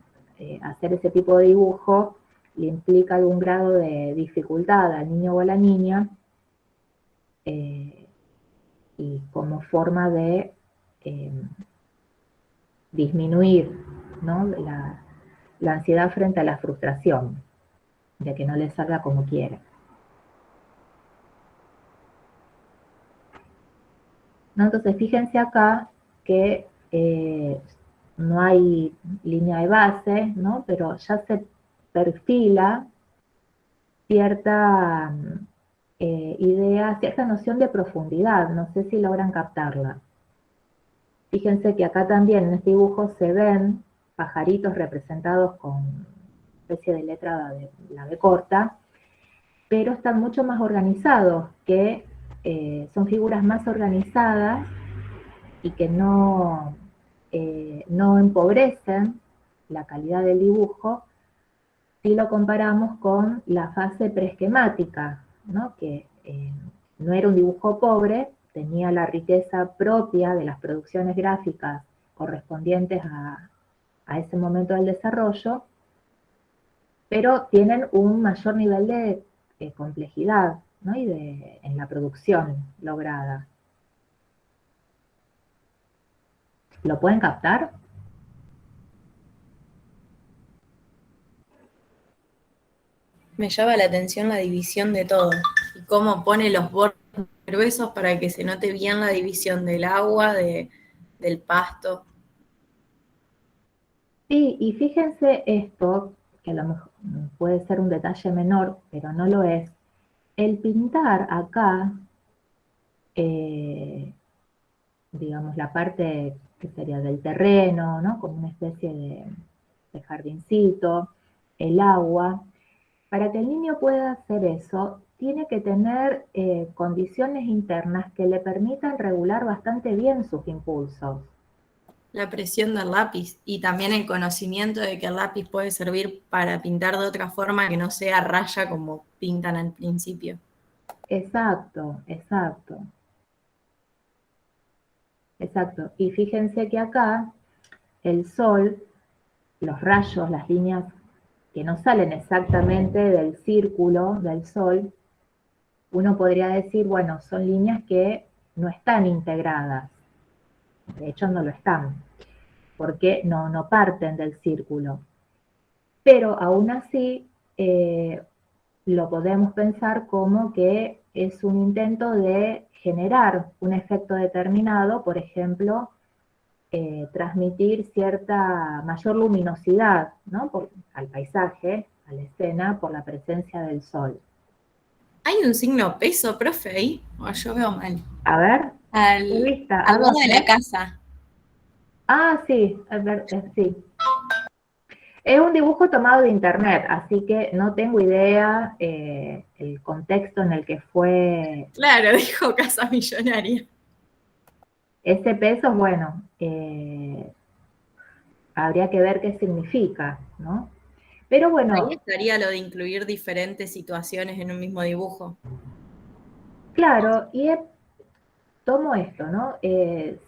hacer ese tipo de dibujo le implica algún grado de dificultad al niño o a la niña, y como forma de disminuir, ¿no?, la ansiedad frente a la frustración, de que no le salga como quiere. ¿No? Entonces fíjense acá que no hay línea de base, ¿no?, pero ya se perfila cierta idea, cierta noción de profundidad. No sé si logran captarla. Fíjense que acá también en este dibujo se ven pajaritos representados con una especie de letra de la B corta, pero están mucho más organizados, que son figuras más organizadas y que no empobrecen la calidad del dibujo si lo comparamos con la fase preesquemática, ¿no? Que no era un dibujo pobre, tenía la riqueza propia de las producciones gráficas correspondientes a ese momento del desarrollo, pero tienen un mayor nivel de complejidad, ¿no? En la producción lograda. ¿Lo pueden captar? Me llama la atención la división de todo y cómo pone los bordes gruesos para que se note bien la división del agua, del pasto. Sí, y fíjense esto, que a lo mejor puede ser un detalle menor, pero no lo es. El pintar acá, digamos, la parte que sería del terreno, ¿no? Como una especie de jardincito, el agua. Para que el niño pueda hacer eso, tiene que tener condiciones internas que le permitan regular bastante bien sus impulsos. La presión del lápiz y también el conocimiento de que el lápiz puede servir para pintar de otra forma que no sea raya como pintan al principio. Exacto, exacto. Exacto. Y fíjense que acá el sol, los rayos, las líneas que no salen exactamente del círculo del sol, uno podría decir, bueno, son líneas que no están integradas. De hecho, no lo están, porque no parten del círculo. Pero aún así, lo podemos pensar como que es un intento de generar un efecto determinado, por ejemplo, transmitir cierta mayor luminosidad, ¿no? Al paisaje, a la escena, por la presencia del sol. ¿Hay un signo peso, profe, ahí? O yo veo mal. A ver, ¿qué Al, vista? al ¿A lado de la dónde? casa. Ah, sí, a ver, sí. Es un dibujo tomado de internet, así que no tengo idea el contexto en el que fue Claro, dijo casa millonaria. ese peso. Bueno, habría que ver qué significa, ¿no? Pero Ahí bueno, estaría lo de incluir diferentes situaciones en un mismo dibujo. claro, tomo esto, ¿no?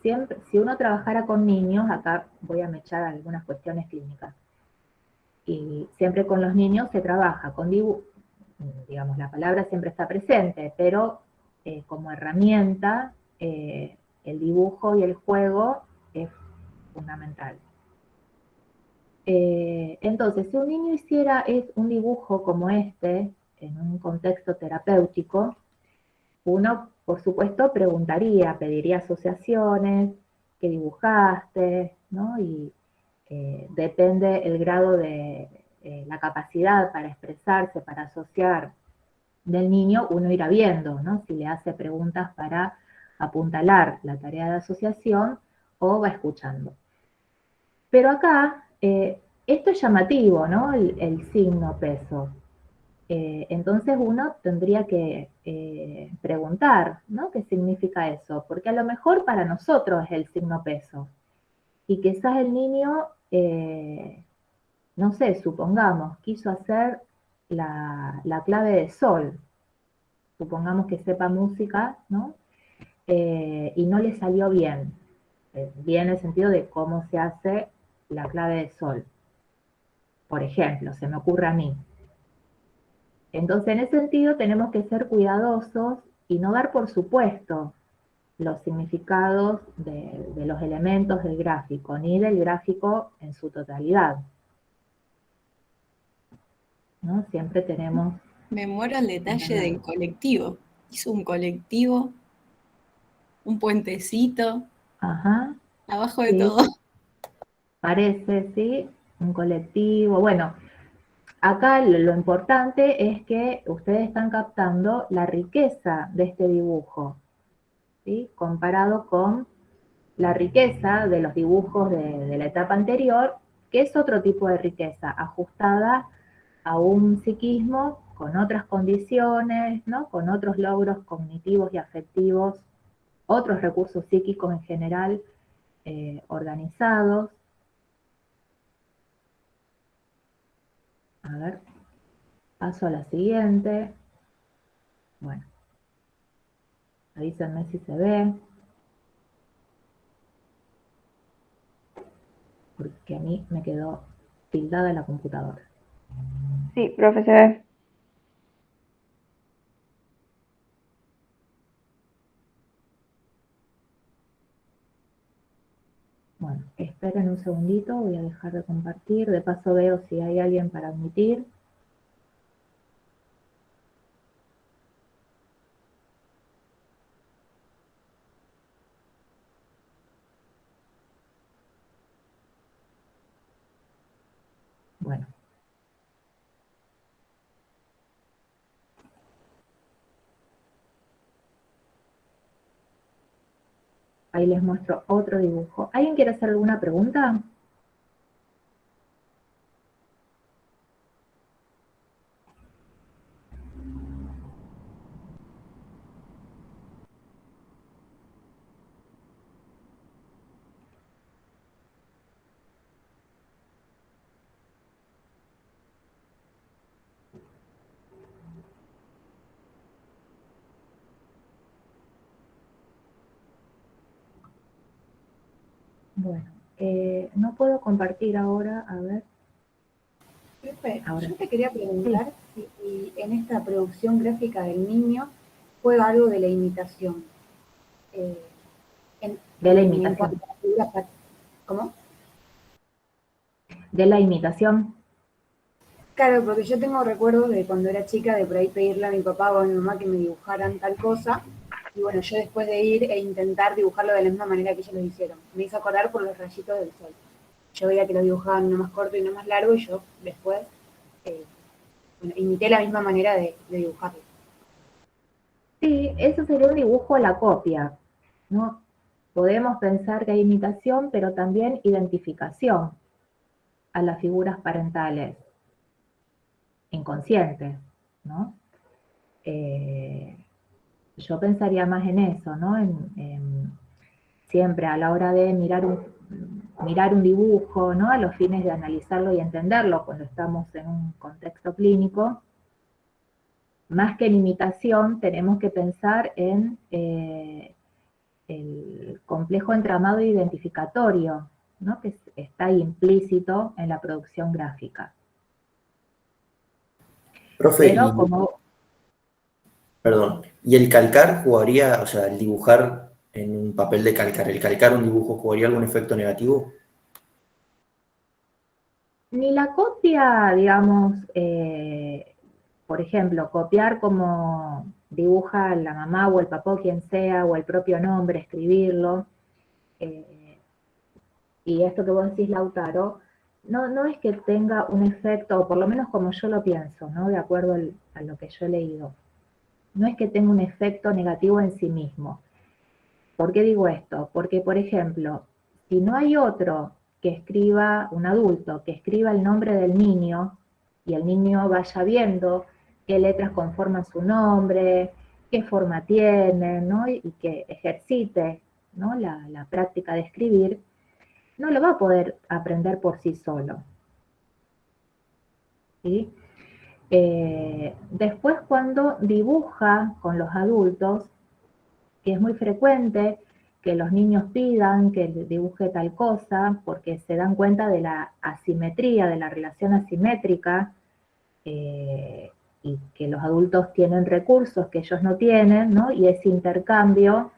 Siempre, si uno trabajara con niños, acá voy a mechar algunas cuestiones clínicas, y siempre con los niños se trabaja con dibujo, digamos, la palabra siempre está presente, pero como herramienta, el dibujo y el juego es fundamental. Entonces, si un niño hiciera un dibujo como este, en un contexto terapéutico, uno, por supuesto, preguntaría, pediría asociaciones, qué dibujaste, ¿no? Y depende el grado de la capacidad para expresarse, para asociar del niño, uno irá viendo, ¿no? Si le hace preguntas para apuntalar la tarea de asociación o va escuchando. Pero acá, esto es llamativo, ¿no? El signo peso. Entonces uno tendría que preguntar, ¿no? ¿Qué significa eso? Porque a lo mejor para nosotros es el signo peso. Y quizás el niño, no sé, supongamos, quiso hacer la clave de sol. Supongamos que sepa música, ¿no? Y no le salió bien. Bien en el sentido de cómo se hace la clave de sol. Por ejemplo, se me ocurre a mí. Entonces, en ese sentido, tenemos que ser cuidadosos y no dar por supuesto los significados de los elementos del gráfico, ni del gráfico en su totalidad, ¿no? Siempre tenemos... Me muero el detalle del colectivo. Hizo un colectivo, un puentecito, Ajá, abajo de sí, todo. parece, sí, un colectivo. Bueno, Acá lo importante es que ustedes están captando la riqueza de este dibujo, ¿sí? Comparado con la riqueza de los dibujos de la etapa anterior, que es otro tipo de riqueza, ajustada a un psiquismo con otras condiciones, ¿no? Con otros logros cognitivos y afectivos, otros recursos psíquicos en general organizados. A ver, paso a la siguiente. Bueno, avísenme si se ve, porque a mí me quedó tildada la computadora. Sí, profe, se ve. Bueno, esperen un segundito, voy a dejar de compartir. De paso veo si hay alguien para admitir. Bueno. Ahí les muestro otro dibujo. ¿Alguien quiere hacer alguna pregunta? Bueno, no puedo compartir ahora, a ver. Profe, Ahora yo sí. te quería preguntar si en esta producción gráfica del niño fue algo de la imitación. Eh, De la en imitación. cuanto a figuras ¿cómo? De la imitación. Claro, porque yo tengo recuerdos de cuando era chica de por ahí pedirle a mi papá o a mi mamá que me dibujaran tal cosa. Y bueno, yo después de ir e intentar dibujarlo de la misma manera que ellos lo hicieron. Me hizo acordar por los rayitos del sol. Yo veía que lo dibujaban uno más corto y uno más largo y yo después bueno, imité la misma manera de dibujarlo. Sí, eso sería un dibujo a la copia, ¿no? Podemos pensar que hay imitación, pero también identificación a las figuras parentales inconscientes, ¿no? Yo pensaría más en eso, ¿no? Siempre a la hora de mirar un dibujo, ¿no? A los fines de analizarlo y entenderlo cuando estamos en un contexto clínico, más que en imitación, tenemos que pensar en el complejo entramado identificatorio, ¿no? Que está implícito en la producción gráfica. Profe, Pero como... perdón, ¿y el calcar jugaría, o sea, el dibujar en un papel de calcar, el calcar un dibujo jugaría algún efecto negativo? Ni la copia, digamos, por ejemplo, copiar como dibuja la mamá o el papá o quien sea, o el propio nombre, escribirlo, y esto que vos decís, Lautaro, no es que tenga un efecto, o por lo menos como yo lo pienso, ¿no? De acuerdo a lo que yo he leído, no es que tenga un efecto negativo en sí mismo. ¿Por qué digo esto? Porque, por ejemplo, si no hay otro que escriba, un adulto, que escriba el nombre del niño, y el niño vaya viendo qué letras conforman su nombre, qué forma tiene, ¿no? Y que ejercite, ¿no? la práctica de escribir, no lo va a poder aprender por sí solo, ¿sí? Después, cuando dibuja con los adultos, que es muy frecuente que los niños pidan que dibuje tal cosa, porque se dan cuenta de la asimetría, de la relación asimétrica, y que los adultos tienen recursos que ellos no tienen, ¿no? Y ese intercambio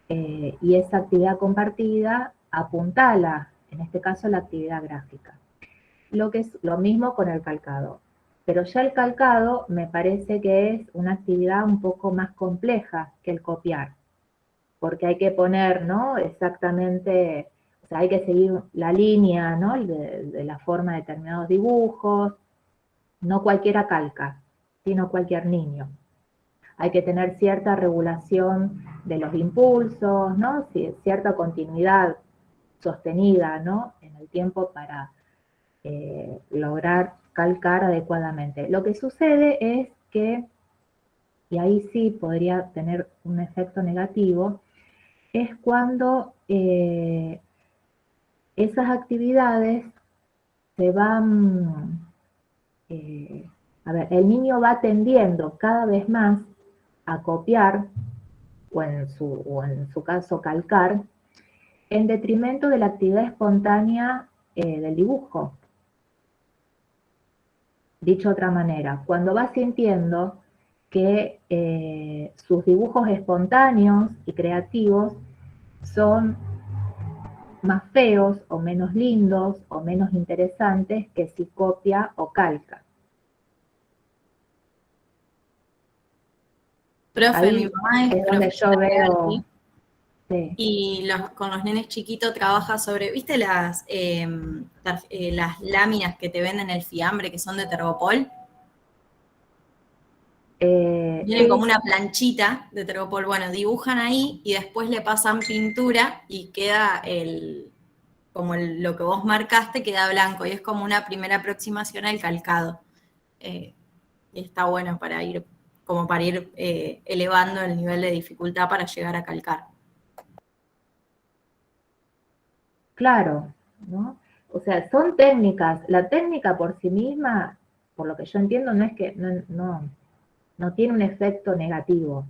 y esa actividad compartida apuntala, en este caso, la actividad gráfica. Lo que es lo mismo con el calcado. Pero ya el calcado me parece que es una actividad un poco más compleja que el copiar, porque hay que poner, ¿no? Exactamente, o sea, hay que seguir la línea, ¿no? De la forma de determinados dibujos, No cualquiera calca, sino cualquier niño. Hay que tener cierta regulación de los impulsos, ¿no? Cierta continuidad sostenida, ¿no? En el tiempo para lograr calcar adecuadamente. Lo que sucede es que, y ahí sí podría tener un efecto negativo, es cuando esas actividades se van, el niño va tendiendo cada vez más a copiar, o en su caso calcar, en detrimento de la actividad espontánea del dibujo. Dicho de otra manera, cuando va sintiendo que sus dibujos espontáneos y creativos son más feos o menos lindos o menos interesantes que si copia o calca. Profe, mi Ahí mamá es donde yo profesora de veo... arte Sí. y con los nenes chiquitos trabaja sobre, ¿viste las láminas que te venden el fiambre que son de Tergopol? Vienen como Sí, una planchita de Tergopol. Bueno, dibujan ahí y después le pasan pintura y queda lo que vos marcaste queda blanco y es como una primera aproximación al calcado. Y está bueno para ir elevando el nivel de dificultad para llegar a calcar. claro, ¿no? O sea, son técnicas. La técnica por sí misma, por lo que yo entiendo, no es que no tiene un efecto negativo.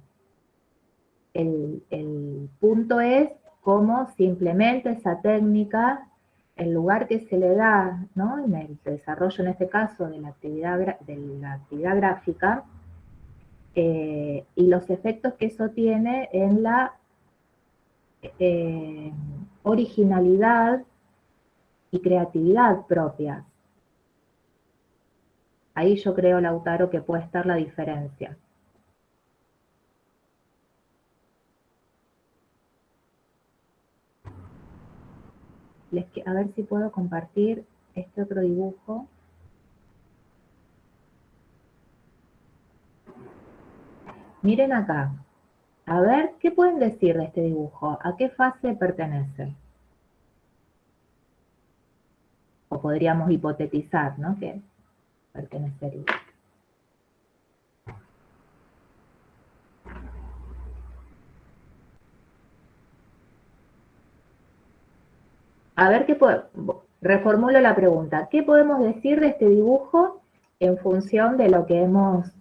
El punto es cómo se implementa esa técnica, el lugar que se le da, ¿no? En el desarrollo, en este caso, de la actividad gráfica, y los efectos que eso tiene en la originalidad y creatividad propia. Ahí yo creo, Lautaro, que puede estar la diferencia. A ver si puedo compartir este otro dibujo. Miren acá. A ver, ¿qué pueden decir de este dibujo? ¿A qué fase pertenece? O podríamos hipotetizar, ¿no? Que pertenecería. A ver, reformulo la pregunta. ¿Qué podemos decir de este dibujo en función de lo que hemos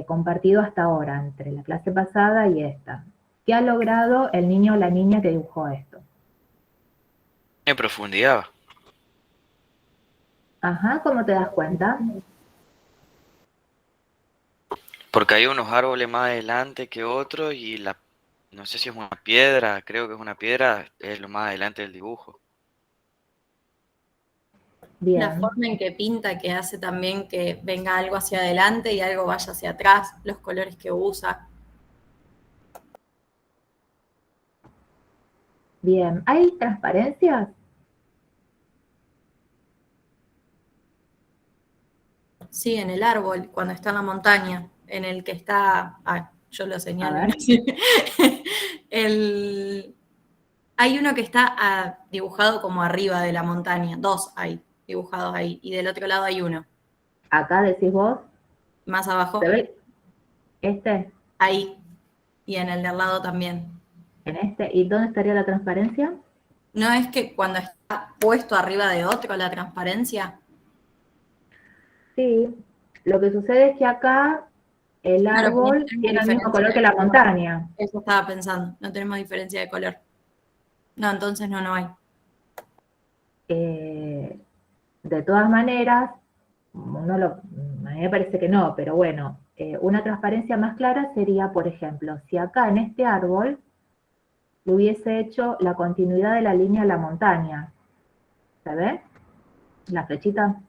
compartido hasta ahora, entre la clase pasada y esta? ¿Qué ha logrado el niño o la niña que dibujó esto? En profundidad. Ajá, ¿cómo te das cuenta? Porque hay unos árboles más adelante que otros y no sé si es una piedra, creo que es una piedra, es lo más adelante del dibujo. Bien. La forma en que pinta, que hace también que venga algo hacia adelante y algo vaya hacia atrás, los colores que usa. Bien, ¿hay transparencias? Sí, en el árbol, cuando está en la montaña, en el que está, yo lo señalo. A ver. Hay uno que está dibujado como arriba de la montaña, dos hay dibujados ahí, y del otro lado hay uno. Acá decís vos. Más abajo. ¿Se ve? ¿Este? Ahí. Y en el de al lado también. ¿En este? ¿Y dónde estaría la transparencia? ¿No es que cuando está puesto arriba de otro la transparencia? Sí. Lo que sucede es que acá el árbol tiene el mismo color que la montaña. Eso estaba pensando. No tenemos diferencia de color. No, entonces no hay. De todas maneras, a mí me parece que no, pero bueno, una transparencia más clara sería, por ejemplo, si acá en este árbol le hubiese hecho la continuidad de la línea de la montaña. ¿Se ve? La flechita.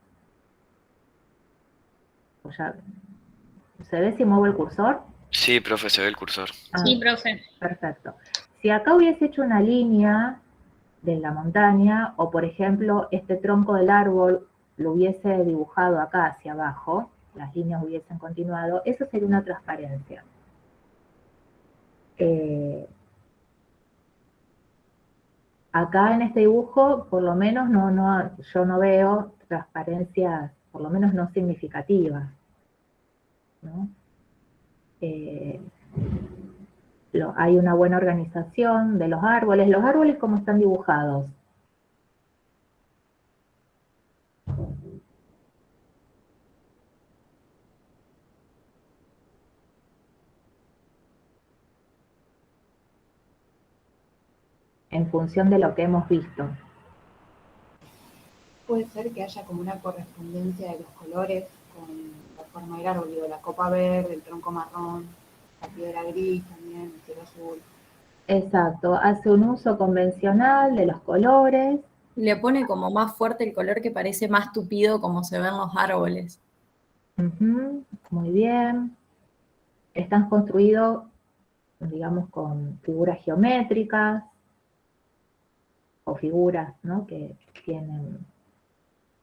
¿Se ve si muevo el cursor? Sí, profe, se ve el cursor. Sí, profe. Perfecto. Si acá hubiese hecho una línea de la montaña, o por ejemplo, este tronco del árbol lo hubiese dibujado acá hacia abajo, las líneas hubiesen continuado, eso sería una transparencia. Acá en este dibujo, por lo menos yo no veo transparencias, por lo menos no significativas, ¿no? Hay una buena organización de los árboles ¿cómo están dibujados? En función de lo que hemos visto. Puede ser que haya como una correspondencia de los colores con la forma del árbol, digo, la copa verde, el tronco marrón, la piedra gris también, el cielo azul. Exacto, hace un uso convencional de los colores. Le pone como más fuerte el color que parece más tupido como se ven los árboles. Muy bien. Están construidos, digamos, con figuras geométricas o figuras, ¿no?, que tienen,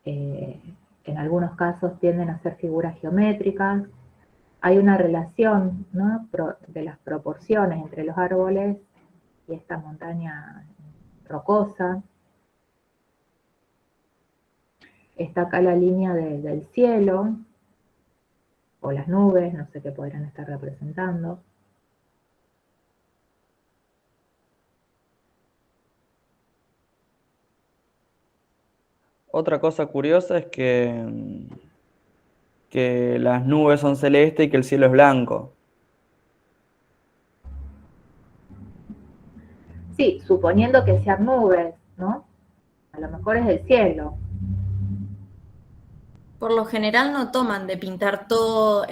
en algunos casos tienden a ser figuras geométricas. Hay una relación, ¿no?, de las proporciones entre los árboles y esta montaña rocosa. Está acá la línea del cielo, o las nubes, no sé qué podrán estar representando. Otra cosa curiosa es que las nubes son celestes y que el cielo es blanco. Sí, suponiendo que sean nubes, ¿no? A lo mejor es el cielo. Por lo general no toman de pintar toda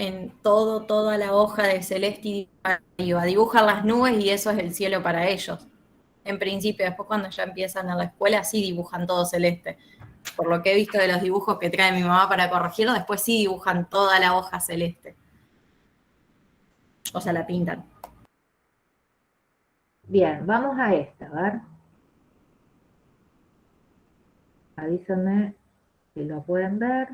la hoja de celeste y dibujan las nubes y eso es el cielo para ellos. En principio, después cuando ya empiezan a la escuela sí dibujan todo celeste. Por lo que he visto de los dibujos que trae mi mamá para corregirlo, después sí dibujan toda la hoja celeste. O sea, la pintan. Bien, vamos a esta, a ver. Avísenme si lo pueden ver.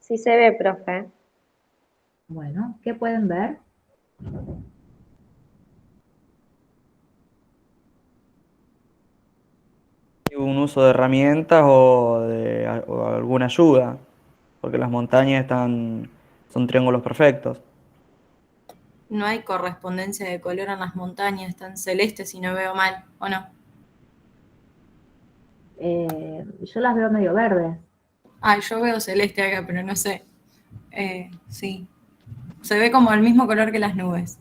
Sí se ve, profe. Bueno, ¿qué pueden ver? Un uso de herramientas o alguna ayuda, porque las montañas son triángulos perfectos. No hay correspondencia de color en las montañas, están celestes si no veo mal, ¿o no? Yo las veo medio verdes. Ay, yo veo celeste acá, pero no sé. Sí. Se ve como el mismo color que las nubes.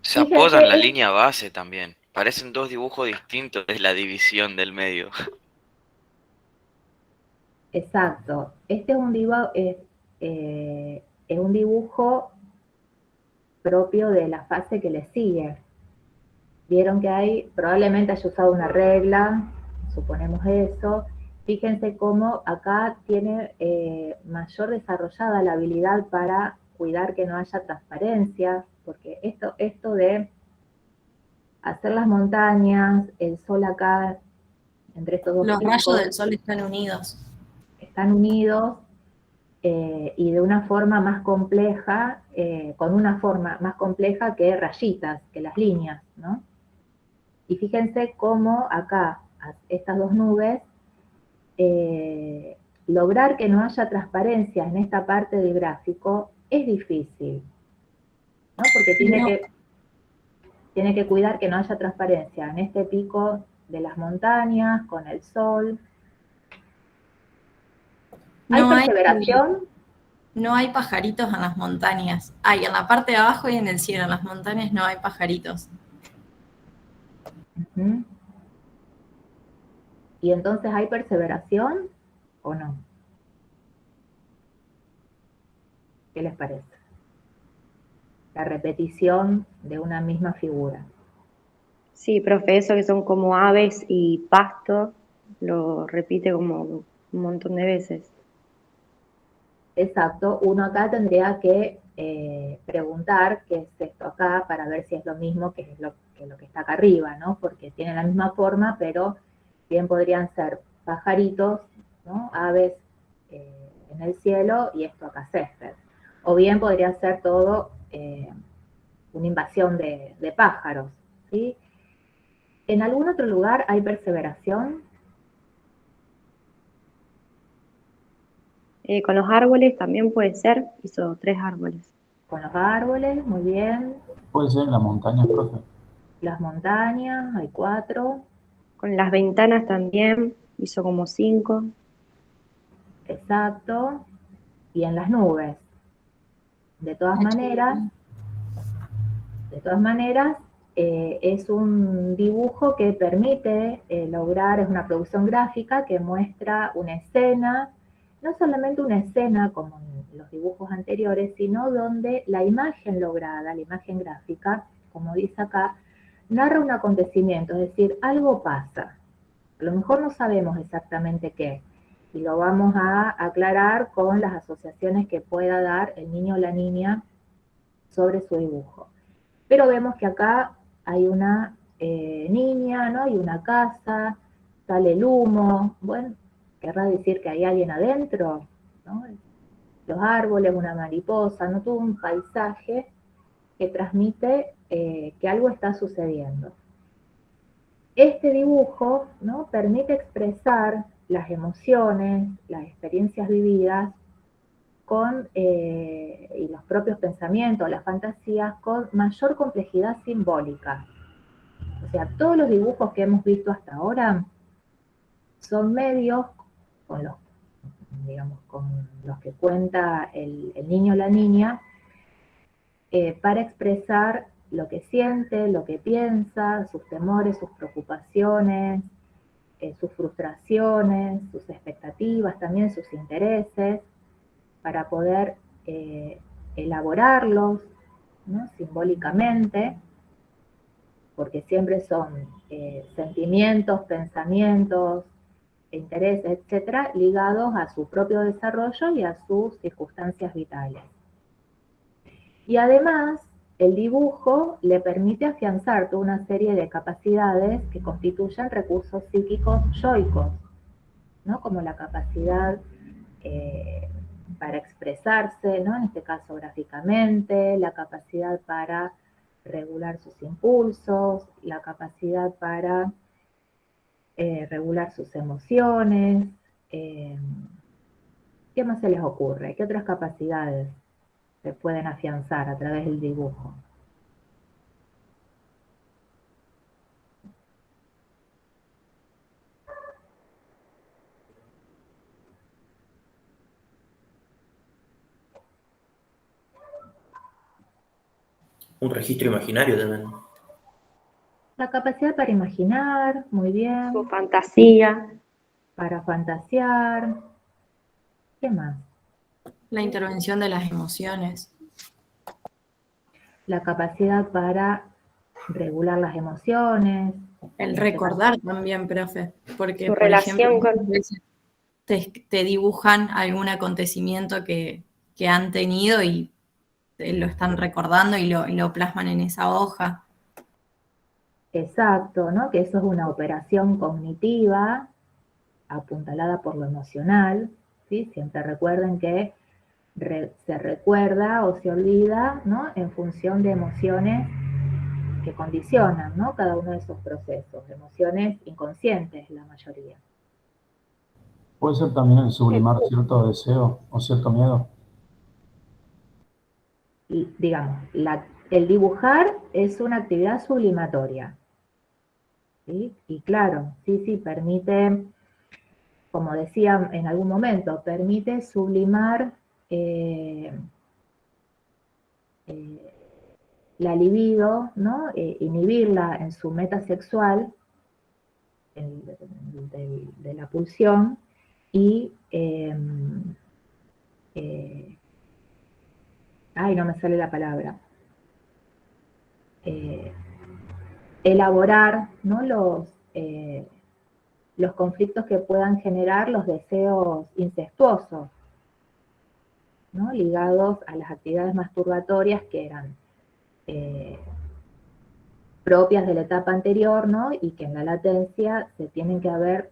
Se Fíjense, apodan la línea base también. Parecen dos dibujos distintos, es la división del medio. exacto. Este es un dibujo propio de la fase que le sigue. Vieron que probablemente haya usado una regla, suponemos eso. Fíjense cómo acá tiene mayor desarrollada la habilidad para cuidar que no haya transparencia, porque esto de hacer las montañas, el sol acá, entre estos dos Los rayos picos, del sol están unidos. están unidos y de una forma más compleja, con una forma más compleja que rayitas, que las líneas, ¿no? Y fíjense cómo acá, estas dos nubes, lograr que no haya transparencia en esta parte del gráfico es difícil, ¿no? Porque tiene que cuidar que no haya transparencia en este pico de las montañas, con el sol. ¿Hay perseveración? No hay pajaritos en las montañas. Hay en la parte de abajo y en el cielo. En las montañas no hay pajaritos. ¿Y entonces hay perseveración o no? ¿Qué les parece? La repetición de una misma figura. Sí, profe, eso que son como aves y pasto, lo repite como un montón de veces. Exacto, uno acá tendría que preguntar qué es esto acá para ver si es lo mismo que lo que está acá arriba, ¿no? Porque tienen la misma forma, pero bien podrían ser pajaritos, ¿no? Aves en el cielo y esto acá césped. O bien podría ser todo una invasión de pájaros, ¿sí? ¿En algún otro lugar hay perseveración? Con los árboles también puede ser, hizo 3 árboles. Con los árboles, muy bien. Puede ser en las montañas, profe. Las montañas, hay 4. Con las ventanas también, hizo como 5. Exacto. Y en las nubes. De todas maneras, es un dibujo que permite lograr, es una producción gráfica que muestra una escena, no solamente una escena como en los dibujos anteriores, sino donde la imagen lograda, la imagen gráfica, como dice acá, narra un acontecimiento, es decir, algo pasa. A lo mejor no sabemos exactamente qué, y lo vamos a aclarar con las asociaciones que pueda dar el niño o la niña sobre su dibujo. Pero vemos que acá hay una niña, ¿no? Hay una casa, sale el humo, bueno, querrá decir que hay alguien adentro, ¿no? Los árboles, una mariposa, ¿no? Todo un paisaje que transmite que algo está sucediendo. Este dibujo, ¿no? Permite expresar las emociones, las experiencias vividas y los propios pensamientos, las fantasías, con mayor complejidad simbólica. O sea, todos los dibujos que hemos visto hasta ahora son medios con los que cuenta el niño o la niña para expresar lo que siente, lo que piensa, sus temores, sus preocupaciones, sus frustraciones, sus expectativas, también sus intereses, para poder elaborarlos, ¿no? Simbólicamente, porque siempre son sentimientos, pensamientos, intereses, etcétera, ligados a su propio desarrollo y a sus circunstancias vitales. Y además, el dibujo le permite afianzar toda una serie de capacidades que constituyen recursos psíquicos yoicos, ¿no? Como la capacidad para expresarse, ¿no? En este caso gráficamente, la capacidad para regular sus impulsos, la capacidad para regular sus emociones. ¿Qué más se les ocurre? ¿Qué otras capacidades se pueden afianzar a través del dibujo? Un registro imaginario también. La capacidad para imaginar, muy bien. Su fantasía. Para fantasear. ¿Qué más? La intervención de las emociones. La capacidad para regular las emociones. El recordar también, profe, porque Su por relación ejemplo, con... a veces te dibujan algún acontecimiento que han tenido y lo están recordando y lo plasman en esa hoja. Exacto, ¿no? Que eso es una operación cognitiva apuntalada por lo emocional, ¿sí? Siempre recuerden que se recuerda o se olvida, ¿no? En función de emociones que condicionan, ¿no? Cada uno de esos procesos, emociones inconscientes la mayoría. Puede ser también el sublimar cierto deseo o cierto miedo. Y, digamos, el dibujar es una actividad sublimatoria, ¿sí? Y claro, sí, permite, como decía en algún momento, permite sublimar la libido, ¿no? Inhibirla en su meta sexual, de la pulsión, y no me sale la palabra, elaborar, ¿no? Los conflictos que puedan generar los deseos incestuosos, ¿no? Ligados a las actividades masturbatorias que eran propias de la etapa anterior, ¿no? Y que en la latencia se tienen que haber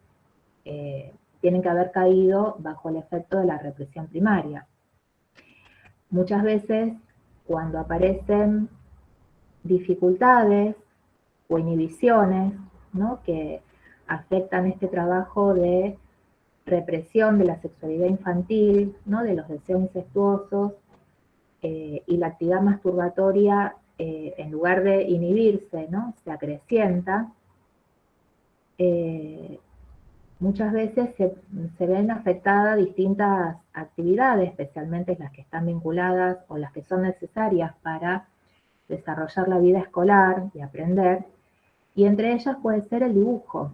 caído bajo el efecto de la represión primaria. Muchas veces, cuando aparecen dificultades o inhibiciones, ¿no? Que afectan este trabajo de represión de la sexualidad infantil, ¿no? De los deseos incestuosos, y la actividad masturbatoria, en lugar de inhibirse, ¿no? Se acrecienta, muchas veces se ven afectadas distintas actividades, especialmente las que están vinculadas o las que son necesarias para desarrollar la vida escolar y aprender, y entre ellas puede ser el dibujo,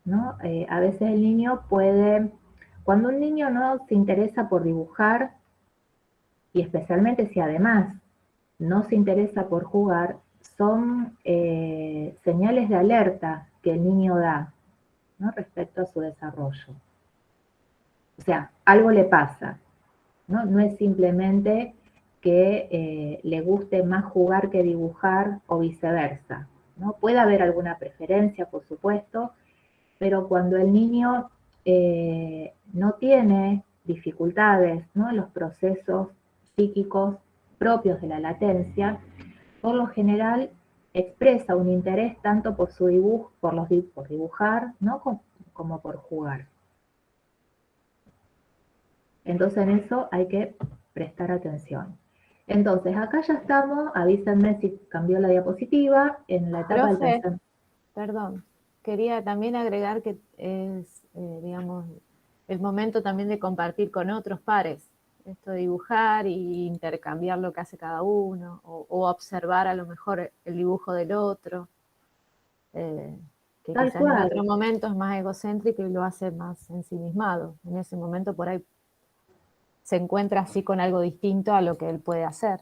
¿no? A veces el niño cuando un niño no se interesa por dibujar, y especialmente si además no se interesa por jugar, son señales de alerta que el niño da, ¿no? Respecto a su desarrollo. O sea, algo le pasa, ¿no? No es simplemente que le guste más jugar que dibujar o viceversa, ¿no? Puede haber alguna preferencia, por supuesto, pero cuando el niño no tiene dificultades, ¿no? En los procesos psíquicos propios de la latencia, por lo general expresa un interés tanto por su dibujo, por dibujar, ¿no? como por jugar. Entonces en eso hay que prestar atención. Entonces acá ya estamos, avísenme si cambió la diapositiva, en la etapa del Profe, pensamiento. perdón, quería también agregar que es, digamos, el momento también de compartir con otros pares, esto de dibujar y intercambiar lo que hace cada uno, o observar a lo mejor el dibujo del otro, que Tal quizás en cual. otro momento es más egocéntrico y lo hace más ensimismado. En ese momento por ahí se encuentra así con algo distinto a lo que él puede hacer.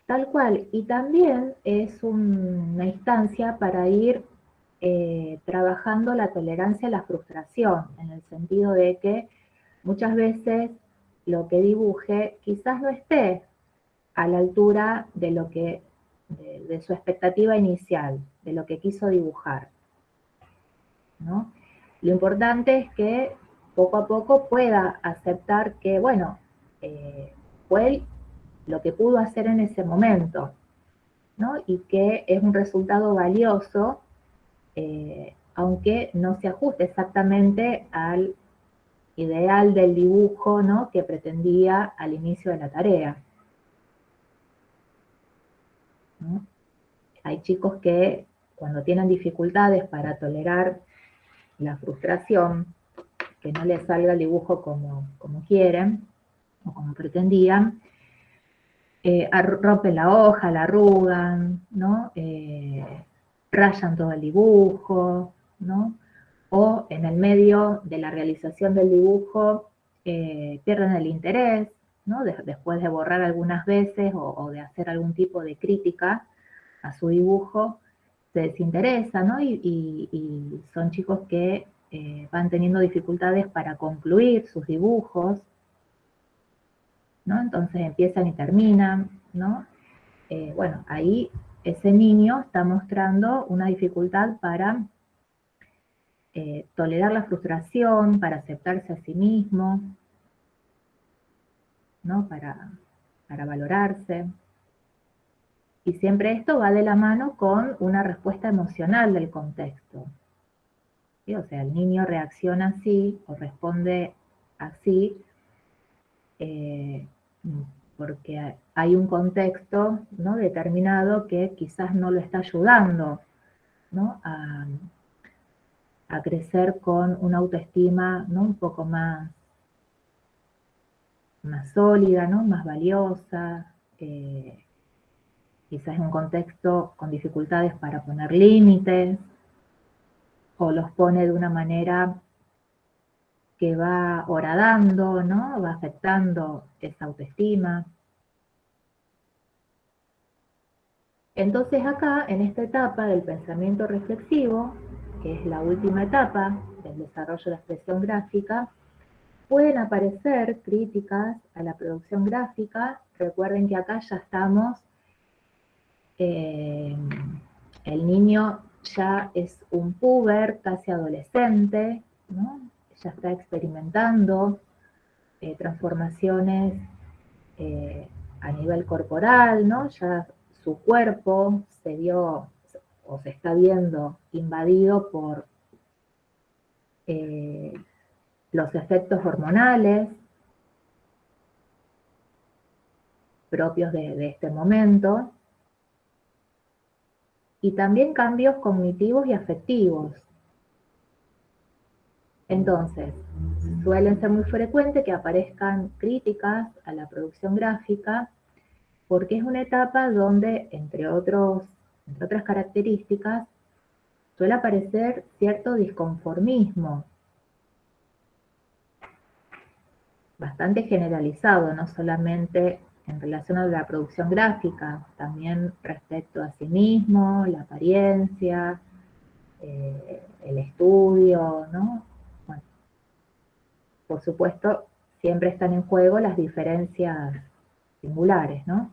Tal cual, y también es una instancia para ir trabajando la tolerancia a la frustración, en el sentido de que muchas veces lo que dibuje quizás no esté a la altura de lo que, de su expectativa inicial, de lo que quiso dibujar, ¿no? Lo importante es que poco a poco pueda aceptar que, bueno, fue lo que pudo hacer en ese momento, ¿no? Y que es un resultado valioso, aunque no se ajuste exactamente al ideal del dibujo, ¿no? Que pretendía al inicio de la tarea, ¿no? Hay chicos que cuando tienen dificultades para tolerar la frustración, que no les salga el dibujo como quieren o como pretendían, rompen la hoja, la arrugan, ¿no? Rayan todo el dibujo, ¿no? O en el medio de la realización del dibujo pierden el interés, ¿no? Después de borrar algunas veces o de hacer algún tipo de crítica a su dibujo, se desinteresa, ¿no? Y son chicos que van teniendo dificultades para concluir sus dibujos, ¿no? Entonces empiezan y terminan, ¿no? Bueno, ahí ese niño está mostrando una dificultad para tolerar la frustración, para aceptarse a sí mismo, ¿no? Para valorarse. Y siempre esto va de la mano con una respuesta emocional del contexto, ¿sí? O sea, el niño reacciona así o responde así porque hay un contexto, ¿no? Determinado que quizás no lo está ayudando, ¿no? a crecer con una autoestima, ¿no? Un poco más sólida, ¿no? Más valiosa, quizás en un contexto con dificultades para poner límites, o los pone de una manera que va horadando, ¿no? Va afectando esa autoestima. Entonces acá, en esta etapa del pensamiento reflexivo, que es la última etapa del desarrollo de la expresión gráfica, pueden aparecer críticas a la producción gráfica. Recuerden que acá ya estamos, el niño ya es un puber, casi adolescente, ¿no? Ya está experimentando transformaciones a nivel corporal, ¿no? Ya su cuerpo se vio o se está viendo invadido por los efectos hormonales propios de este momento, y también cambios cognitivos y afectivos. Entonces, suelen ser muy frecuentes que aparezcan críticas a la producción gráfica, porque es una etapa donde, entre otras características, suele aparecer cierto disconformismo, bastante generalizado, no solamente en relación a la producción gráfica, también respecto a sí mismo, la apariencia, el estudio, ¿no? Bueno, por supuesto, siempre están en juego las diferencias singulares, ¿no?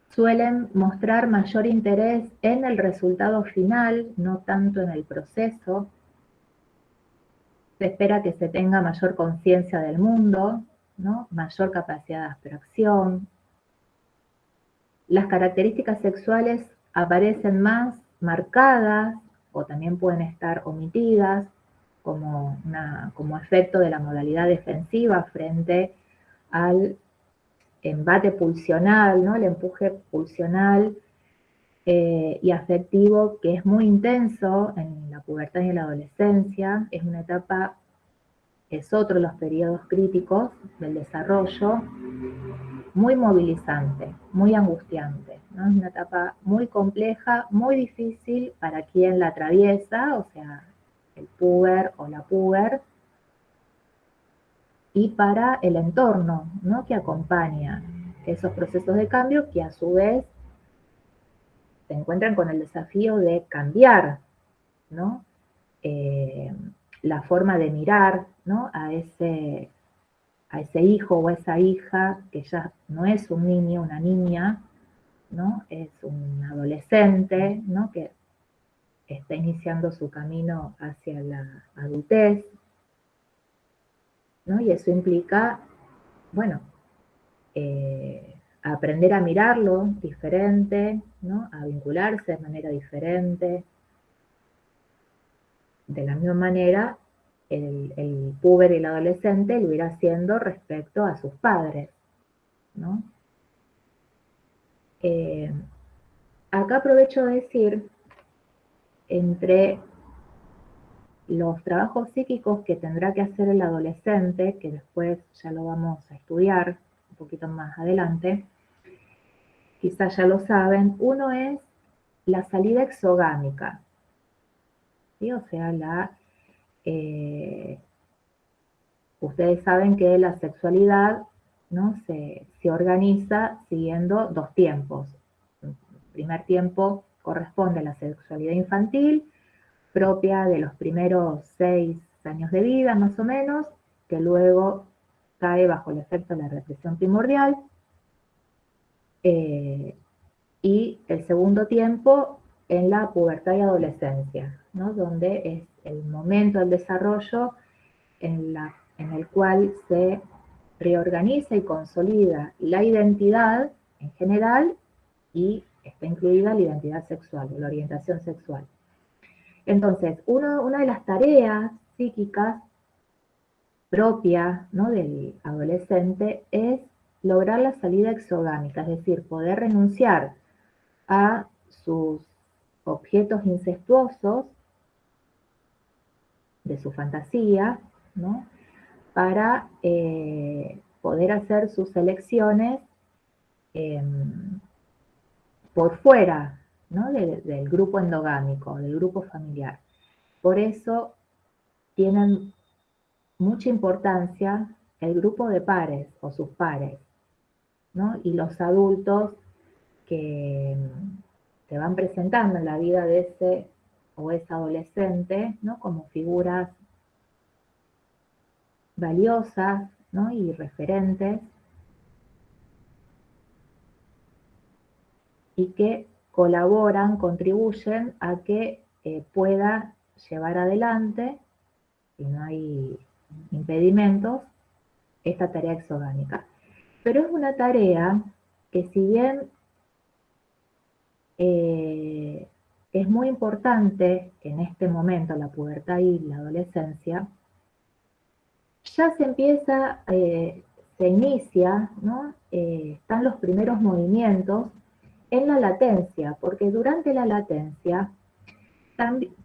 Suelen mostrar mayor interés en el resultado final, no tanto en el proceso. Se espera que se tenga mayor conciencia del mundo, ¿no? Mayor capacidad de abstracción. Las características sexuales aparecen más marcadas o también pueden estar omitidas como efecto de la modalidad defensiva frente al embate pulsional, ¿no? El empuje pulsional y afectivo que es muy intenso en la pubertad y en la adolescencia. Es una etapa, es otro de los periodos críticos del desarrollo, muy movilizante, muy angustiante, ¿no? Es una etapa muy compleja, muy difícil para quien la atraviesa, o sea, el puber o la puber, y para el entorno, ¿no? Que acompaña esos procesos de cambio, que a su vez se encuentran con el desafío de cambiar, ¿no? La forma de mirar, ¿no? a ese hijo o a esa hija que ya no es un niño, una niña, ¿no? Es un adolescente, ¿no? Que está iniciando su camino hacia la adultez, ¿no? Y eso implica, bueno, aprender a mirarlo diferente, ¿no? A vincularse de manera diferente. De la misma manera, el puber y el adolescente lo irá haciendo respecto a sus padres, ¿no? Acá aprovecho de decir, entre los trabajos psíquicos que tendrá que hacer el adolescente, que después ya lo vamos a estudiar un poquito más adelante, quizás ya lo saben, uno es la salida exogámica, ¿sí? O sea, ustedes saben que la sexualidad, ¿no? se organiza siguiendo dos tiempos. El primer tiempo corresponde a la sexualidad infantil, propia de los primeros 6 años de vida, más o menos, que luego cae bajo el efecto de la represión primordial. Y el segundo tiempo en la pubertad y adolescencia, ¿no? Donde es el momento del desarrollo en el cual se reorganiza y consolida la identidad en general, y está incluida la identidad sexual, la orientación sexual. Entonces, una de las tareas psíquicas propias, ¿no? del adolescente es lograr la salida exogámica, es decir, poder renunciar a sus objetos incestuosos de su fantasía, ¿no? Para poder hacer sus elecciones por fuera, ¿no? del grupo endogámico, del grupo familiar. Por eso tienen mucha importancia el grupo de pares o sus pares, ¿no? Y los adultos que se van presentando en la vida de ese o ese adolescente, ¿no? Como figuras valiosas, ¿no? Y referentes, y que colaboran, contribuyen a que pueda llevar adelante, si no hay impedimentos, esta tarea exogámica. Pero es una tarea que, si bien es muy importante en este momento, la pubertad y la adolescencia, ya se empieza, se inicia, ¿no? Están los primeros movimientos en la latencia, porque durante la latencia,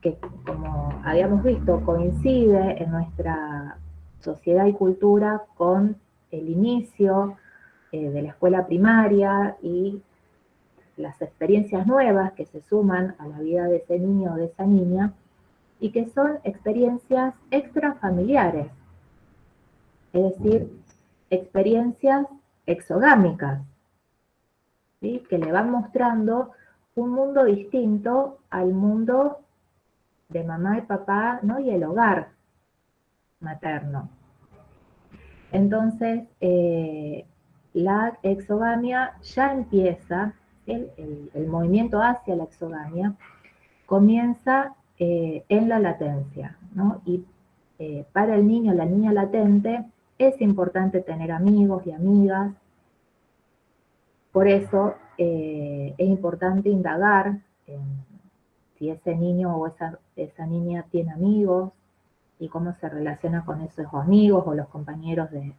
que como habíamos visto, coincide en nuestra sociedad y cultura con el inicio de la escuela primaria y las experiencias nuevas que se suman a la vida de ese niño o de esa niña, y que son experiencias extrafamiliares, es decir, experiencias exogámicas, ¿sí? Que le van mostrando un mundo distinto al mundo de mamá y papá, ¿no? Y el hogar materno. Entonces, la exogamia ya empieza, el movimiento hacia la exogamia comienza en la latencia, ¿no? Y para el niño, la niña latente, es importante tener amigos y amigas. Por eso es importante indagar si ese niño o esa niña tiene amigos y cómo se relaciona con esos amigos o los compañeros de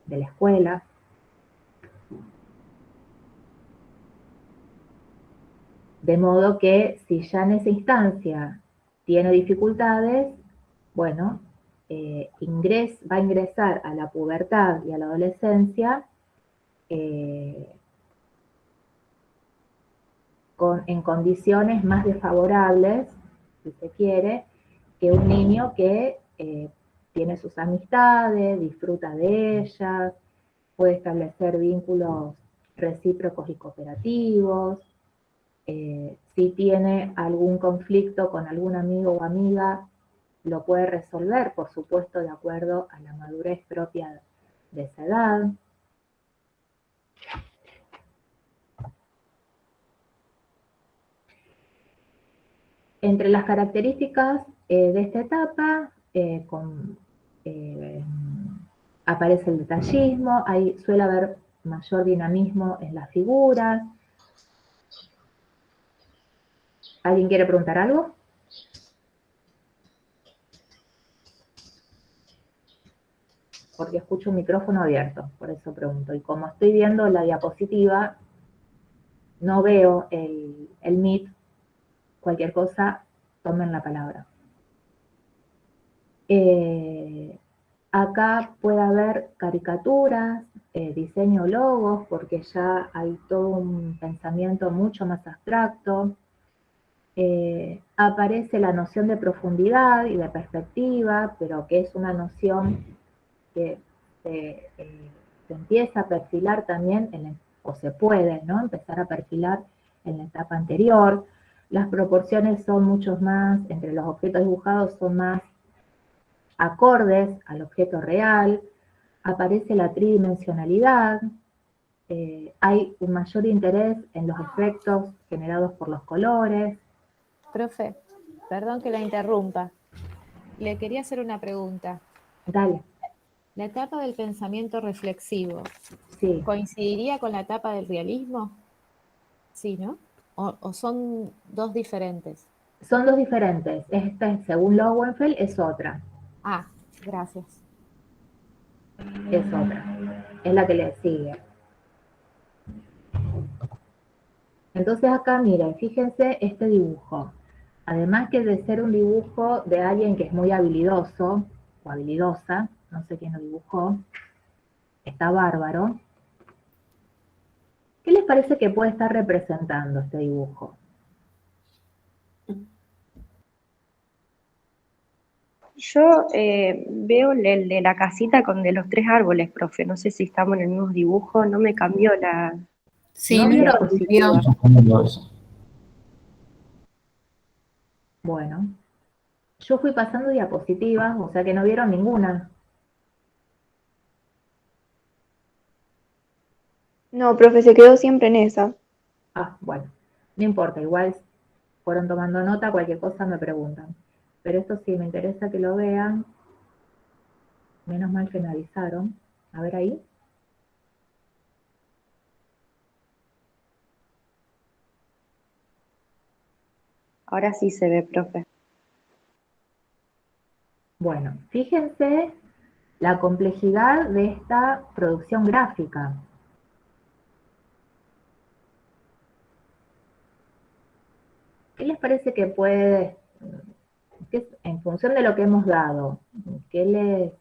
la escuela. De modo que si ya en esa instancia tiene dificultades, bueno, va a ingresar a la pubertad y a la adolescencia en condiciones más desfavorables, si se quiere, que un niño que tiene sus amistades, disfruta de ellas, puede establecer vínculos recíprocos y cooperativos. Si tiene algún conflicto con algún amigo o amiga, lo puede resolver, por supuesto, de acuerdo a la madurez propia de esa edad. Entre las características de esta etapa, aparece el detallismo, suele haber mayor dinamismo en las figuras. ¿Alguien quiere preguntar algo? Porque escucho un micrófono abierto, por eso pregunto. Y como estoy viendo la diapositiva, no veo el Meet. Cualquier cosa, tomen la palabra. Acá puede haber caricaturas, diseño logos, porque ya hay todo un pensamiento mucho más abstracto. Aparece la noción de profundidad y de perspectiva, pero que es una noción que se empieza a perfilar también, o se puede, ¿no? Empezar a perfilar en la etapa anterior. Las proporciones son muchos más, entre los objetos dibujados son más acordes al objeto real, aparece la tridimensionalidad, hay un mayor interés en los efectos generados por los colores. Profe, perdón que la interrumpa. Le quería hacer una pregunta. Dale. ¿La etapa del pensamiento reflexivo sí. coincidiría con la etapa del realismo? Sí, ¿no? ¿O son dos diferentes? Son dos diferentes. Esta, según Lowenfeld, es otra. Ah, gracias. Es otra. Es la que le sigue. Entonces acá, miren, fíjense este dibujo. Además que de ser un dibujo de alguien que es muy habilidoso, o habilidosa, no sé quién lo dibujó, está bárbaro. ¿Qué les parece que puede estar representando este dibujo? Yo veo el de la casita con de los 3 árboles, profe. No sé si estamos en el mismo dibujo, no me cambió la... Sí, ¿No no vieron? lo cambió. Eso. Bueno, yo fui pasando diapositivas, o sea que no vieron ninguna. No, profe, se quedó siempre en esa. Ah, bueno, no importa, igual fueron tomando nota, cualquier cosa me preguntan. Pero esto sí, me interesa que lo vean. Menos mal que me avisaron. A ver ahí. Ahora sí se ve, profe. Bueno, fíjense la complejidad de esta producción gráfica. ¿Qué les parece que puede, en función de lo que hemos dado, qué les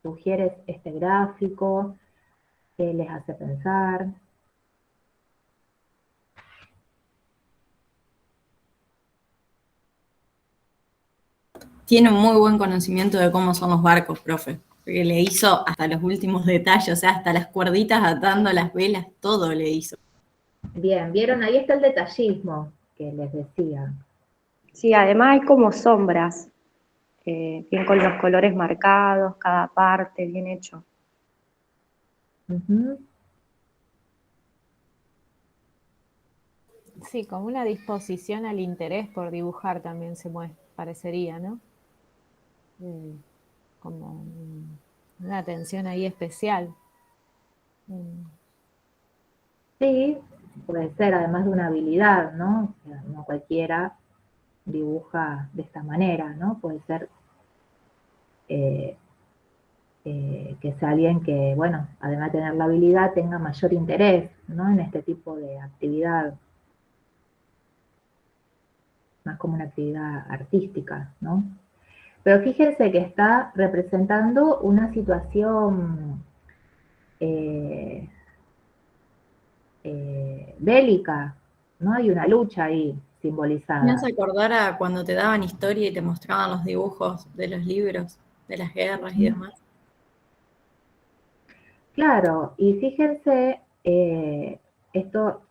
sugiere este gráfico? ¿Qué les hace pensar? Tiene un muy buen conocimiento de cómo son los barcos, profe, porque le hizo hasta los últimos detalles, o sea, hasta las cuerditas atando las velas, todo le hizo. Bien, ¿vieron? Ahí está el detallismo que les decía. Sí, además hay como sombras, bien con los colores marcados, cada parte, bien hecho. Ujú. Sí, como una disposición al interés por dibujar también parecería, ¿no? Como una atención ahí especial. Sí, puede ser, además de una habilidad, ¿no? O sea, no cualquiera dibuja de esta manera, ¿no? Puede ser eh, que sea alguien que, bueno, además de tener la habilidad, tenga mayor interés, ¿no? En este tipo de actividad, más como una actividad artística, ¿no? Pero fíjense que está representando una situación eh, bélica, ¿no? Hay una lucha ahí Me hace simbolizada. acordar a cuando te daban historia y te mostraban los dibujos de los libros, de las guerras y demás. Claro, y fíjense,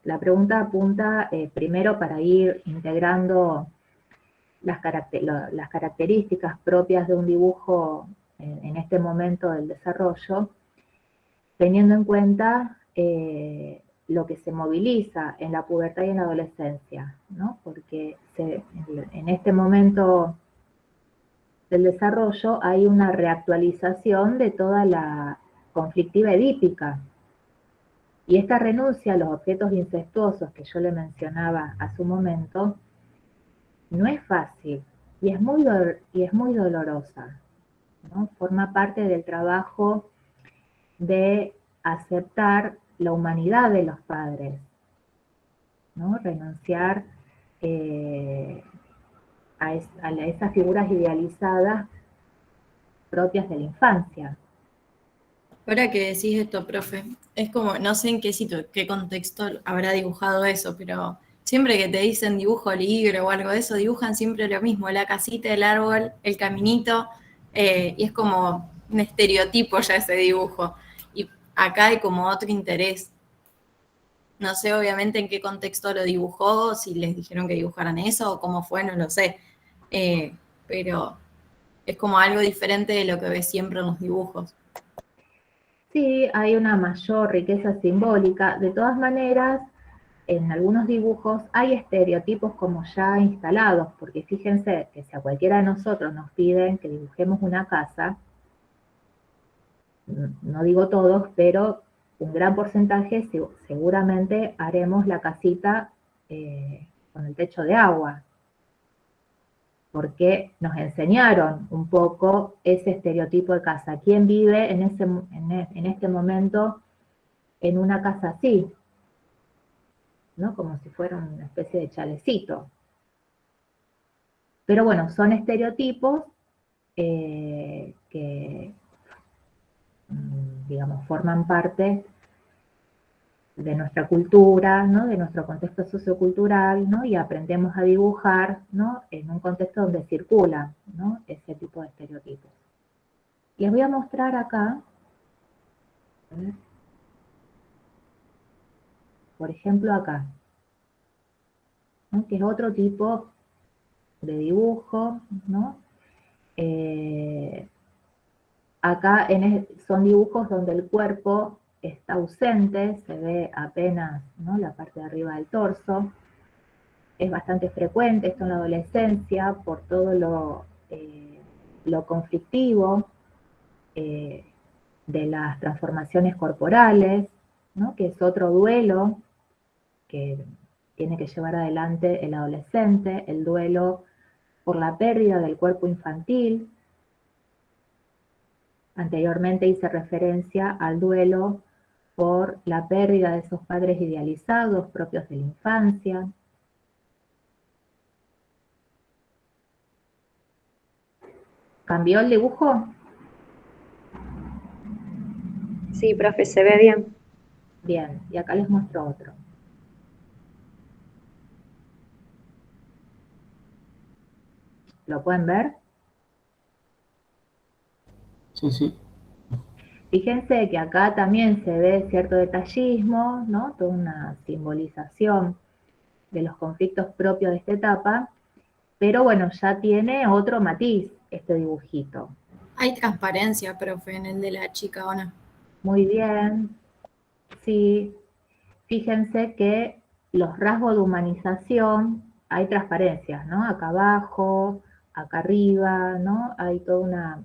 la pregunta apunta primero para ir integrando las características propias de un dibujo en este momento del desarrollo, teniendo en cuenta lo que se moviliza en la pubertad y en la adolescencia, ¿no? Porque en este momento del desarrollo hay una reactualización de toda la conflictiva edípica. Y esta renuncia a los objetos incestuosos que yo le mencionaba hace un momento, no es fácil y es muy dolorosa, ¿no? Forma parte del trabajo de aceptar la humanidad de los padres, ¿no? Renunciar a esas figuras idealizadas propias de la infancia. Ahora que decís esto, profe, es como, no sé en qué contexto habrá dibujado eso, pero siempre que te dicen dibujo libro o algo de eso, dibujan siempre lo mismo, la casita, el árbol, el caminito, y es como un estereotipo ya ese dibujo. Y acá hay como otro interés. No sé obviamente en qué contexto lo dibujó, si les dijeron que dibujaran eso o cómo fue, no lo sé. Pero es como algo diferente de lo que ves siempre en los dibujos. Sí, hay una mayor riqueza simbólica. De todas maneras, en algunos dibujos hay estereotipos como ya instalados, porque fíjense que si a cualquiera de nosotros nos piden que dibujemos una casa, no digo todos, pero un gran porcentaje seguramente haremos la casita con el techo de agua, porque nos enseñaron un poco ese estereotipo de casa. ¿Quién vive en este momento en una casa así? ¿No? Como si fuera una especie de chalecito. Pero bueno, son estereotipos que, digamos, forman parte de nuestra cultura, ¿no? De nuestro contexto sociocultural, ¿no? Y aprendemos a dibujar, ¿no? En un contexto donde circula, ¿no? Ese tipo de estereotipos. Les voy a mostrar acá, por ejemplo acá, ¿no? Que es otro tipo de dibujo, ¿no? Acá son dibujos donde el cuerpo está ausente, se ve apenas, ¿no?, la parte de arriba del torso. Es bastante frecuente esto en la adolescencia por todo lo conflictivo de las transformaciones corporales, ¿no?, que es otro duelo que tiene que llevar adelante el adolescente, el duelo por la pérdida del cuerpo infantil. Anteriormente hice referencia al duelo por la pérdida de esos padres idealizados propios de la infancia. ¿Cambió el dibujo? Sí, profe, se ve bien. Bien, y acá les muestro otro. ¿Lo pueden ver? Sí, sí. Fíjense que acá también se ve cierto detallismo, ¿no? Toda una simbolización de los conflictos propios de esta etapa, pero bueno, ya tiene otro matiz este dibujito. Hay transparencia, profe, en el de la chica, ¿o no? Muy bien, sí. Fíjense que los rasgos de humanización, hay transparencias, ¿no? Acá abajo, acá arriba, ¿no? Hay toda una...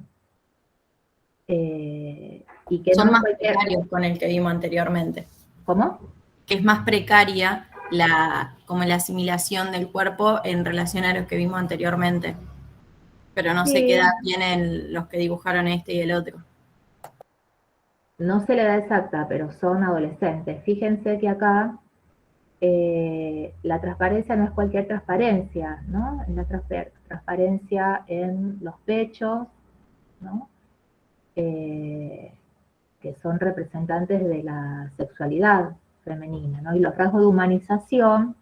y que Son no es más cualquier... precarios con el que vimos anteriormente. ¿Cómo? Que es más precaria como la asimilación del cuerpo en relación a los que vimos anteriormente. Pero no sé qué edad tienen los que dibujaron este y el otro. No sé la edad exacta, pero son adolescentes. Fíjense que acá la transparencia no es cualquier transparencia, ¿no? La transparencia en los pechos, ¿no? Que son representantes de la sexualidad femenina, ¿no? Y los rasgos de humanización,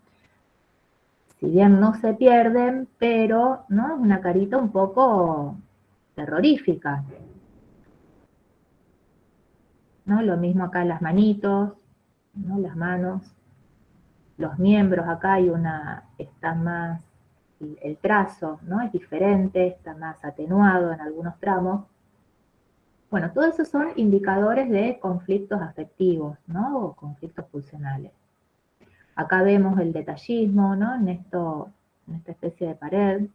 si bien no se pierden, pero, ¿no?, una carita un poco terrorífica, ¿no? Lo mismo acá las manitos, ¿no?, las manos, los miembros, acá hay está más, el trazo, ¿no?, es diferente, está más atenuado en algunos tramos. Bueno, todo eso son indicadores de conflictos afectivos, ¿no?, o conflictos pulsionales. Acá vemos el detallismo, ¿no?, en esta especie de pared,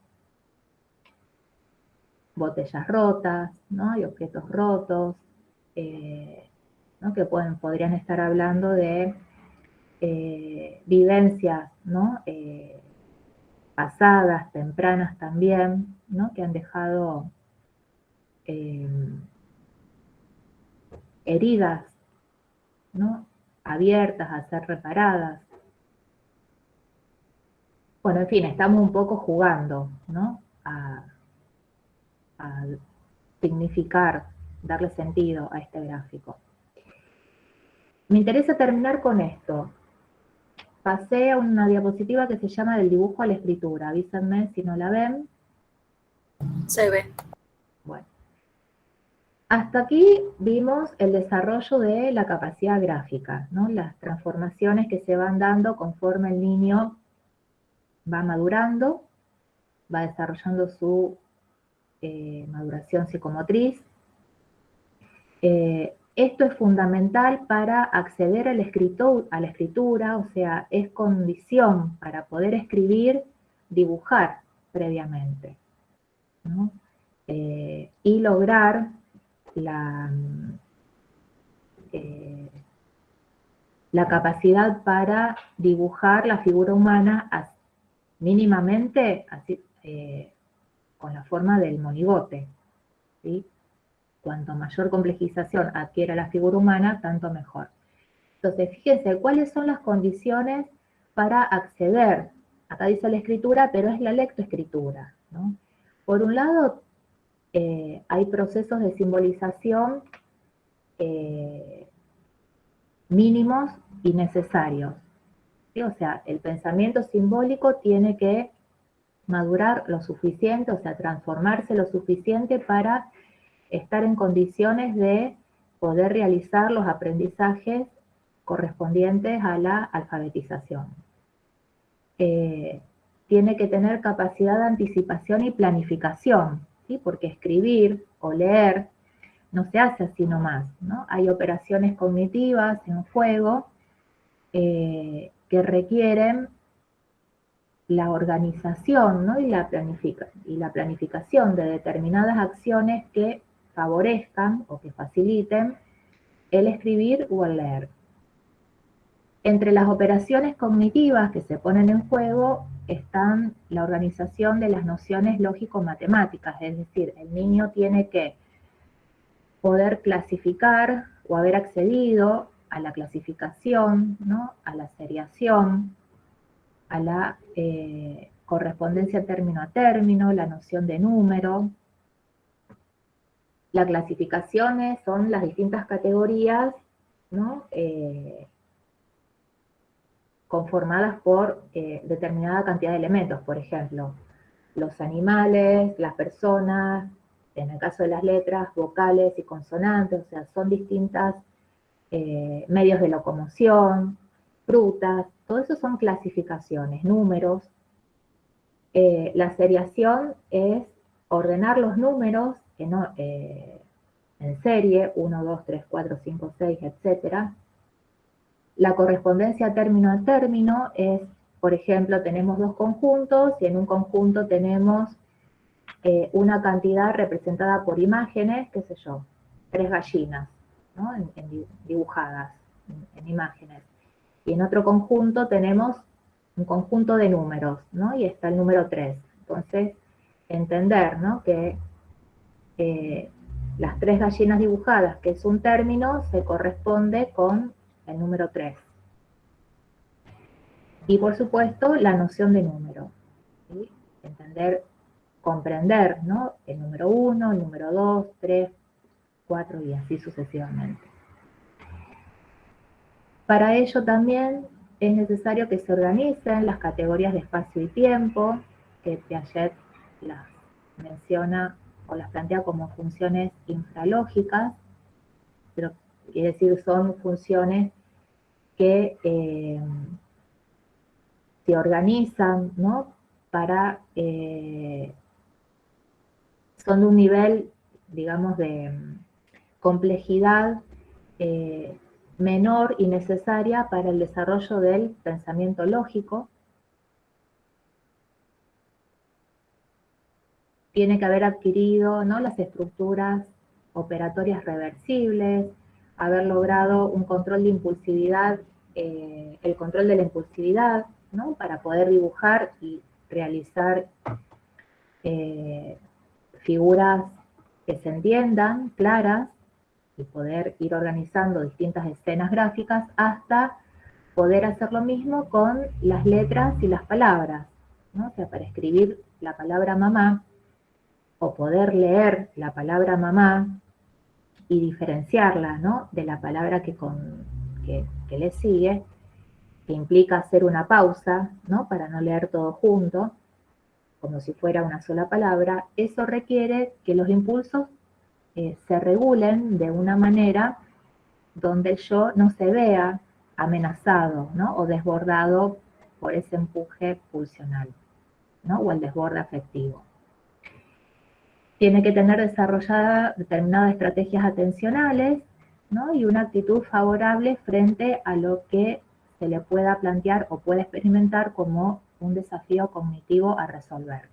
botellas rotas, ¿no?, y objetos rotos, ¿no?, que podrían estar hablando de vivencias, ¿no?, pasadas, tempranas también, ¿no?, que han dejado heridas, ¿no?, abiertas a ser reparadas. Bueno, en fin, estamos un poco jugando, ¿no?, a significar, darle sentido a este gráfico. Me interesa terminar con esto. Pasé a una diapositiva que se llama del dibujo a la escritura. Avísenme si no la ven. Se ve. Bueno. Hasta aquí vimos el desarrollo de la capacidad gráfica, ¿no?, las transformaciones que se van dando conforme el niño va madurando, va desarrollando su maduración psicomotriz. Esto es fundamental para acceder a la escritura, o sea, es condición para poder escribir, dibujar previamente, ¿no? Y lograr la capacidad para dibujar la figura humana mínimamente así, con la forma del monigote, ¿sí? Cuanto mayor complejización adquiera la figura humana, tanto mejor. Entonces, fíjense, ¿cuáles son las condiciones para acceder? Acá dice la escritura, pero es la lectoescritura, ¿no? Por un lado, hay procesos de simbolización mínimos y necesarios, ¿sí? O sea, el pensamiento simbólico tiene que madurar lo suficiente, o sea, transformarse lo suficiente para estar en condiciones de poder realizar los aprendizajes correspondientes a la alfabetización. tiene que tener capacidad de anticipación y planificación, ¿sí? Porque escribir o leer no se hace así nomás, ¿no? Hay operaciones cognitivas en juego que requieren la organización, ¿no? y la planificación de determinadas acciones que favorezcan o que faciliten el escribir o el leer. Entre las operaciones cognitivas que se ponen en juego están la organización de las nociones lógico-matemáticas, es decir, el niño tiene que poder clasificar o haber accedido a la clasificación, ¿no? a la seriación, a la correspondencia término a término, la noción de número. Las clasificaciones son las distintas categorías, ¿no? Conformadas por determinada cantidad de elementos, por ejemplo, los animales, las personas, en el caso de las letras, vocales y consonantes, o sea, son distintas medios de locomoción, frutas, todo eso son clasificaciones, números. La seriación es ordenar los números en serie, 1, 2, 3, 4, 5, 6, etc. La correspondencia término a término es, por ejemplo, tenemos dos conjuntos y en un conjunto tenemos una cantidad representada por imágenes, qué sé yo, 3 gallinas, ¿no? Dibujadas en imágenes. Y en otro conjunto tenemos un conjunto de números, ¿no? Y está el número 3. Entonces, entender, ¿no? que las 3 gallinas dibujadas, que es un término, se corresponde con el número 3. Y por supuesto, la noción de número. ¿Sí? Entender, comprender, ¿no? El número 1, el número 2, 3, 4 y así sucesivamente. Para ello también es necesario que se organicen las categorías de espacio y tiempo, que Piaget las menciona o las plantea como funciones infralógicas, pero quiere decir son funciones que se organizan, ¿no? Para, son de un nivel, digamos, de complejidad menor y necesaria para el desarrollo del pensamiento lógico. Tiene que haber adquirido, ¿no? las estructuras operatorias reversibles, haber logrado un control de impulsividad, el control de la impulsividad, ¿no? para poder dibujar y realizar figuras que se entiendan, claras, y poder ir organizando distintas escenas gráficas hasta poder hacer lo mismo con las letras y las palabras, ¿no? O sea, para escribir la palabra mamá, o poder leer la palabra mamá y diferenciarla, ¿no? de la palabra que le sigue, que implica hacer una pausa, ¿no? para no leer todo junto, como si fuera una sola palabra. Eso requiere que los impulsos se regulen de una manera donde el yo no se vea amenazado, ¿no? o desbordado por ese empuje pulsional, ¿no? o el desborde afectivo. Tiene que tener desarrolladas determinadas estrategias atencionales, ¿no? y una actitud favorable frente a lo que se le pueda plantear o pueda experimentar como un desafío cognitivo a resolver.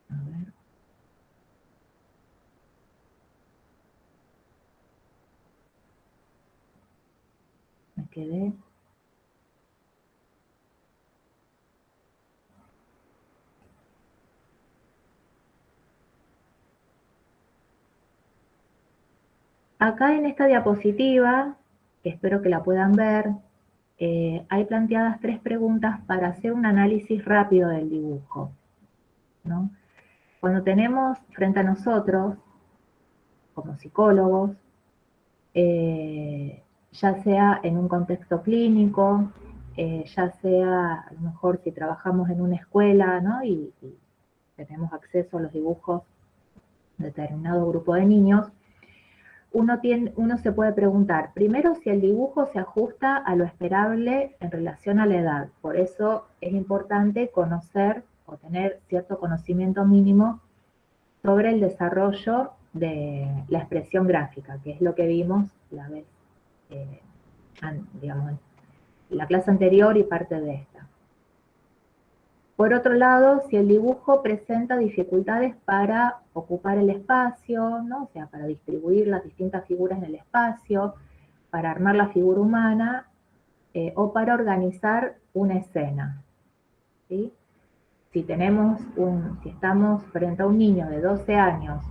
A ver. Me quedé. Acá en esta diapositiva, que espero que la puedan ver, hay planteadas 3 preguntas para hacer un análisis rápido del dibujo, ¿no? Cuando tenemos frente a nosotros, como psicólogos, ya sea en un contexto clínico, ya sea a lo mejor si trabajamos en una escuela, ¿no? y tenemos acceso a los dibujos de determinado grupo de niños, uno se puede preguntar, primero, si el dibujo se ajusta a lo esperable en relación a la edad. Por eso es importante conocer o tener cierto conocimiento mínimo sobre el desarrollo de la expresión gráfica, que es lo que vimos la vez, digamos, en la clase anterior y parte de esta. Por otro lado, si el dibujo presenta dificultades para ocupar el espacio, ¿no? O sea, para distribuir las distintas figuras en el espacio, para armar la figura humana, o para organizar una escena, ¿sí? Si estamos frente a un niño de 12 años,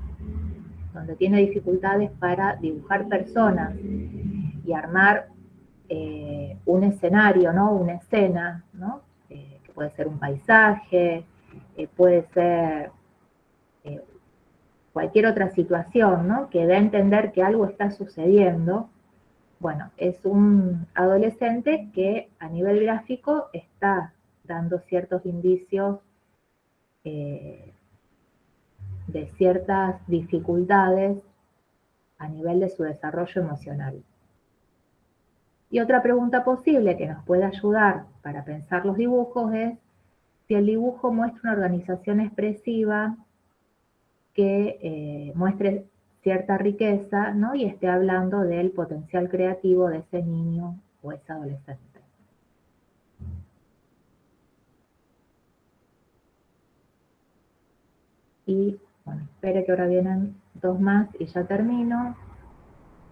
donde tiene dificultades para dibujar personas y armar un escenario, ¿no? Una escena, ¿no? Que puede ser un paisaje, puede ser cualquier otra situación, ¿no? Que dé a entender que algo está sucediendo. Bueno, es un adolescente que a nivel gráfico está dando ciertos indicios de ciertas dificultades a nivel de su desarrollo emocional. Y otra pregunta posible que nos puede ayudar para pensar los dibujos es si el dibujo muestra una organización expresiva que muestre cierta riqueza, ¿no? Y esté hablando del potencial creativo de ese niño o ese adolescente. Y bueno, espere que ahora vienen dos más y ya termino.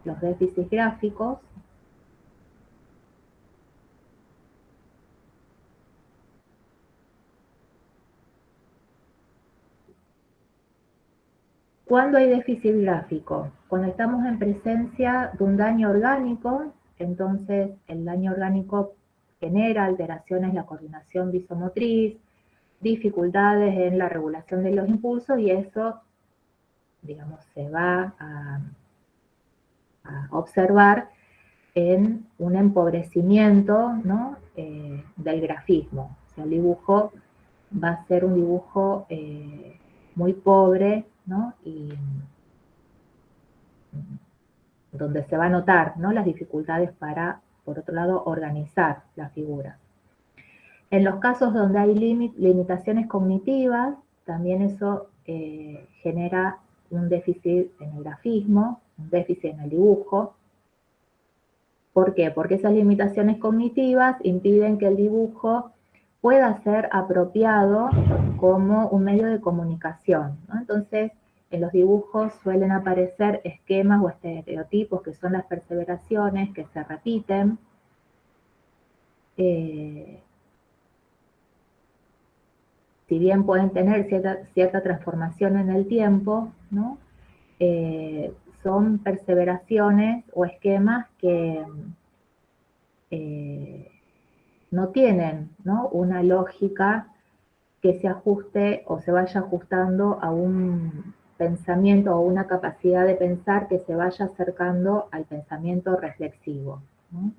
Los déficits gráficos. ¿Cuándo hay déficit gráfico? Cuando estamos en presencia de un daño orgánico, entonces el daño orgánico genera alteraciones en la coordinación visomotriz, dificultades en la regulación de los impulsos, y eso, digamos, se va a observar en un empobrecimiento, ¿no? Del grafismo. O sea, el dibujo va a ser un dibujo muy pobre, ¿no? Y donde se va a notar, ¿no? Las dificultades para, por otro lado, organizar las figuras. En los casos donde hay limitaciones cognitivas, también eso genera un déficit en el grafismo, un déficit en el dibujo. ¿Por qué? Porque esas limitaciones cognitivas impiden que el dibujo pueda ser apropiado como un medio de comunicación, ¿no? Entonces, en los dibujos suelen aparecer esquemas o estereotipos que son las perseveraciones que se repiten. Si bien pueden tener cierta transformación en el tiempo, ¿no? Son perseveraciones o esquemas que no tienen, ¿no? Una lógica que se ajuste o se vaya ajustando a un pensamiento o una capacidad de pensar que se vaya acercando al pensamiento reflexivo, ¿no?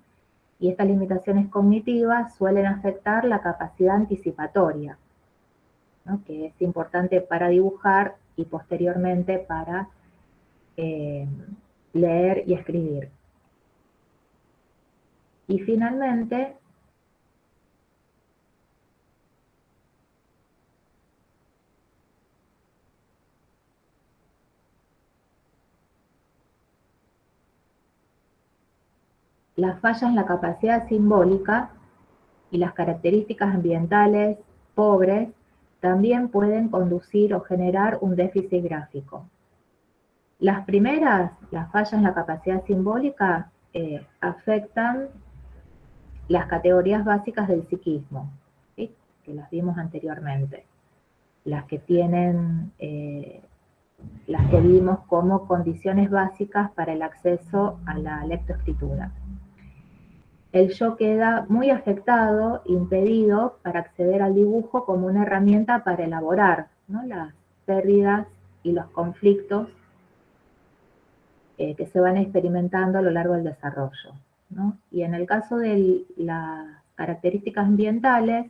Y estas limitaciones cognitivas suelen afectar la capacidad anticipatoria, ¿no? Que es importante para dibujar y posteriormente para leer y escribir. Y finalmente, las fallas en la capacidad simbólica y las características ambientales pobres también pueden conducir o generar un déficit gráfico. Las primeras, las fallas en la capacidad simbólica, afectan las categorías básicas del psiquismo, ¿sí? Que las vimos anteriormente. Las que tienen, las que vimos como condiciones básicas para el acceso a la lectoescritura. El yo queda muy afectado, impedido para acceder al dibujo como una herramienta para elaborar, ¿no? Las pérdidas y los conflictos que se van experimentando a lo largo del desarrollo, ¿no? Y en el caso de las características ambientales,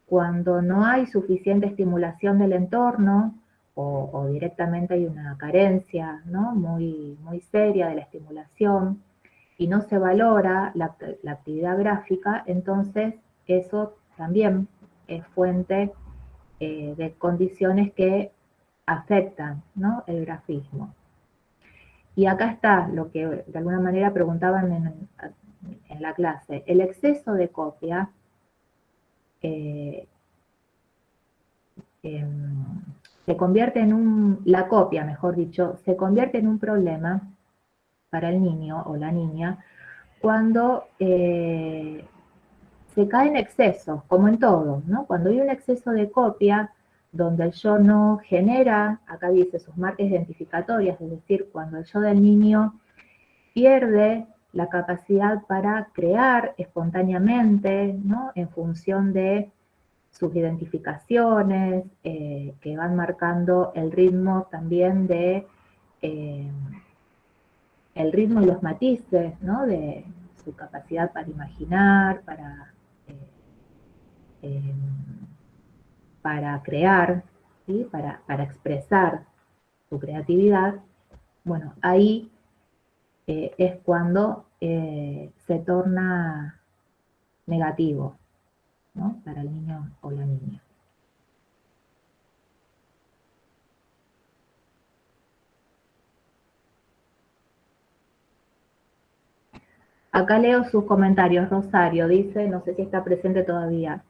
cuando no hay suficiente estimulación del entorno o directamente hay una carencia, ¿no? muy seria de la estimulación y no se valora la actividad gráfica, entonces eso también es fuente de condiciones que afectan, ¿no? el grafismo. Y acá está lo que de alguna manera preguntaban en la clase. El exceso de copia se convierte la copia, mejor dicho, se convierte en un problema para el niño o la niña cuando se cae en exceso, como en todo, ¿no? Cuando hay un exceso de copia, donde el yo no genera, acá dice, sus marcas identificatorias, es decir, cuando el yo del niño pierde la capacidad para crear espontáneamente, ¿no? En función de sus identificaciones, que van marcando el ritmo también de el ritmo y los matices, ¿no? De su capacidad para imaginar, para crear, ¿sí? para expresar su creatividad. Bueno, ahí es cuando se torna negativo, ¿no? Para el niño o la niña. Acá leo sus comentarios. Rosario dice, no sé si está presente todavía.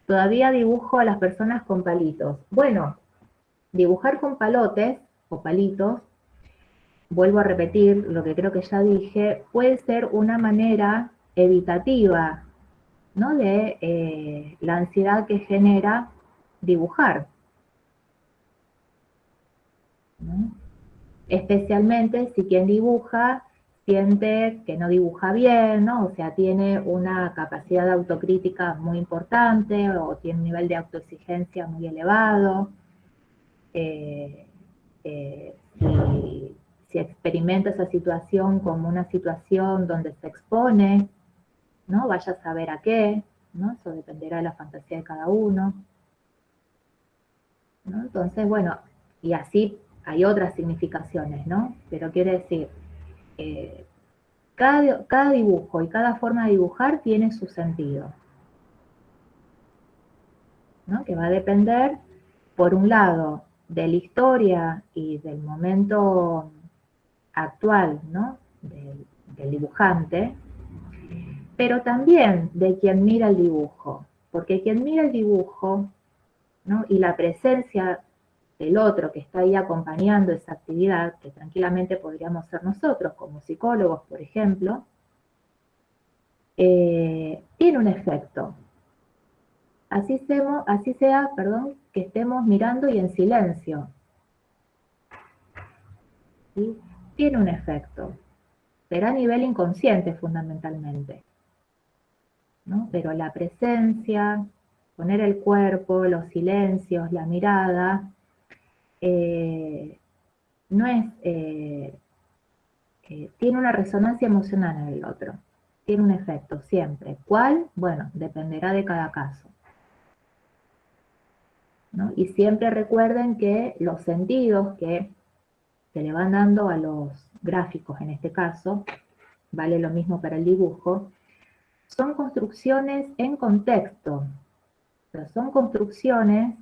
Todavía dibujo a las personas con palitos. Bueno, dibujar con palotes o palitos, vuelvo a repetir lo que creo que ya dije, puede ser una manera evitativa, ¿no? de la ansiedad que genera dibujar, ¿no? Especialmente si quien dibuja siente que no dibuja bien, ¿no? O sea, tiene una capacidad de autocrítica muy importante o tiene un nivel de autoexigencia muy elevado. Si experimenta esa situación como una situación donde se expone, ¿no? Vaya a saber a qué, ¿no? Eso dependerá de la fantasía de cada uno, ¿no? Entonces, bueno, y así hay otras significaciones, ¿no? Pero quiere decir, cada dibujo y cada forma de dibujar tiene su sentido, ¿no? Que va a depender, por un lado, de la historia y del momento actual, ¿no? del dibujante, pero también de quien mira el dibujo, porque quien mira el dibujo, ¿no? y la presencia del otro que está ahí acompañando esa actividad, que tranquilamente podríamos ser nosotros como psicólogos, por ejemplo, tiene un efecto. Así sea, que estemos mirando y en silencio. ¿Sí? Tiene un efecto. Será a nivel inconsciente fundamentalmente, ¿no? Pero la presencia, poner el cuerpo, los silencios, la mirada, no es, tiene una resonancia emocional en el otro, tiene un efecto siempre. ¿Cuál? Bueno, dependerá de cada caso, ¿no? Y siempre recuerden que los sentidos que se le van dando a los gráficos, en este caso, vale lo mismo para el dibujo, son construcciones en contexto. O sea, son construcciones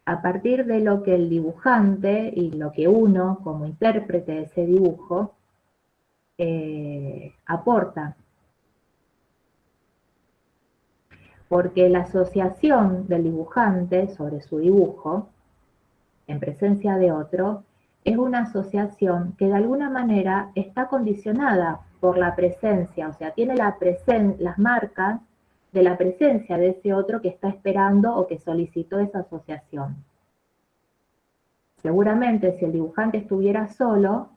a partir de lo que el dibujante y lo que uno, como intérprete de ese dibujo, aporta. Porque la asociación del dibujante sobre su dibujo, en presencia de otro, es una asociación que de alguna manera está condicionada por la presencia, o sea, tiene las marcas de la presencia de ese otro que está esperando o que solicitó esa asociación. Seguramente si el dibujante estuviera solo,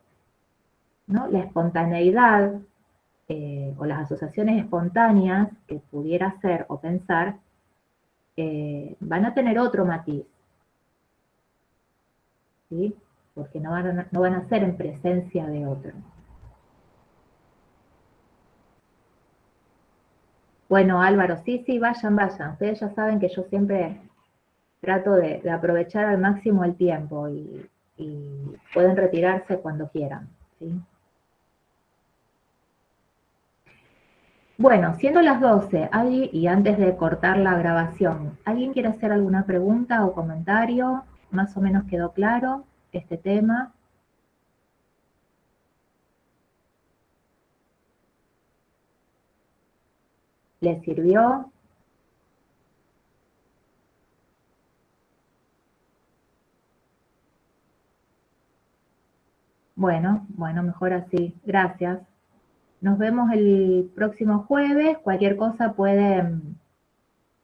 ¿no? La espontaneidad o las asociaciones espontáneas que pudiera hacer o pensar van a tener otro matiz, ¿sí? Porque no van a ser en presencia de otro. Bueno, Álvaro, sí, vayan. Ustedes ya saben que yo siempre trato de aprovechar al máximo el tiempo y pueden retirarse cuando quieran, ¿sí? Bueno, siendo las 12, y antes de cortar la grabación, ¿alguien quiere hacer alguna pregunta o comentario? ¿Más o menos quedó claro este tema? ¿Les sirvió? Bueno, mejor así. Gracias. Nos vemos el próximo jueves. Cualquier cosa pueden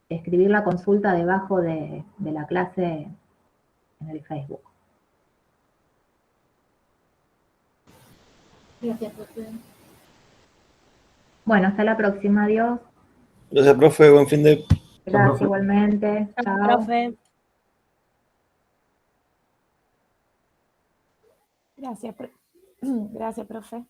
escribir la consulta debajo de la clase en el Facebook. Gracias, profe. Bueno, hasta la próxima. Adiós. Gracias, profe. Buen fin de... Gracias igualmente. Chao. Profe. Gracias, profe.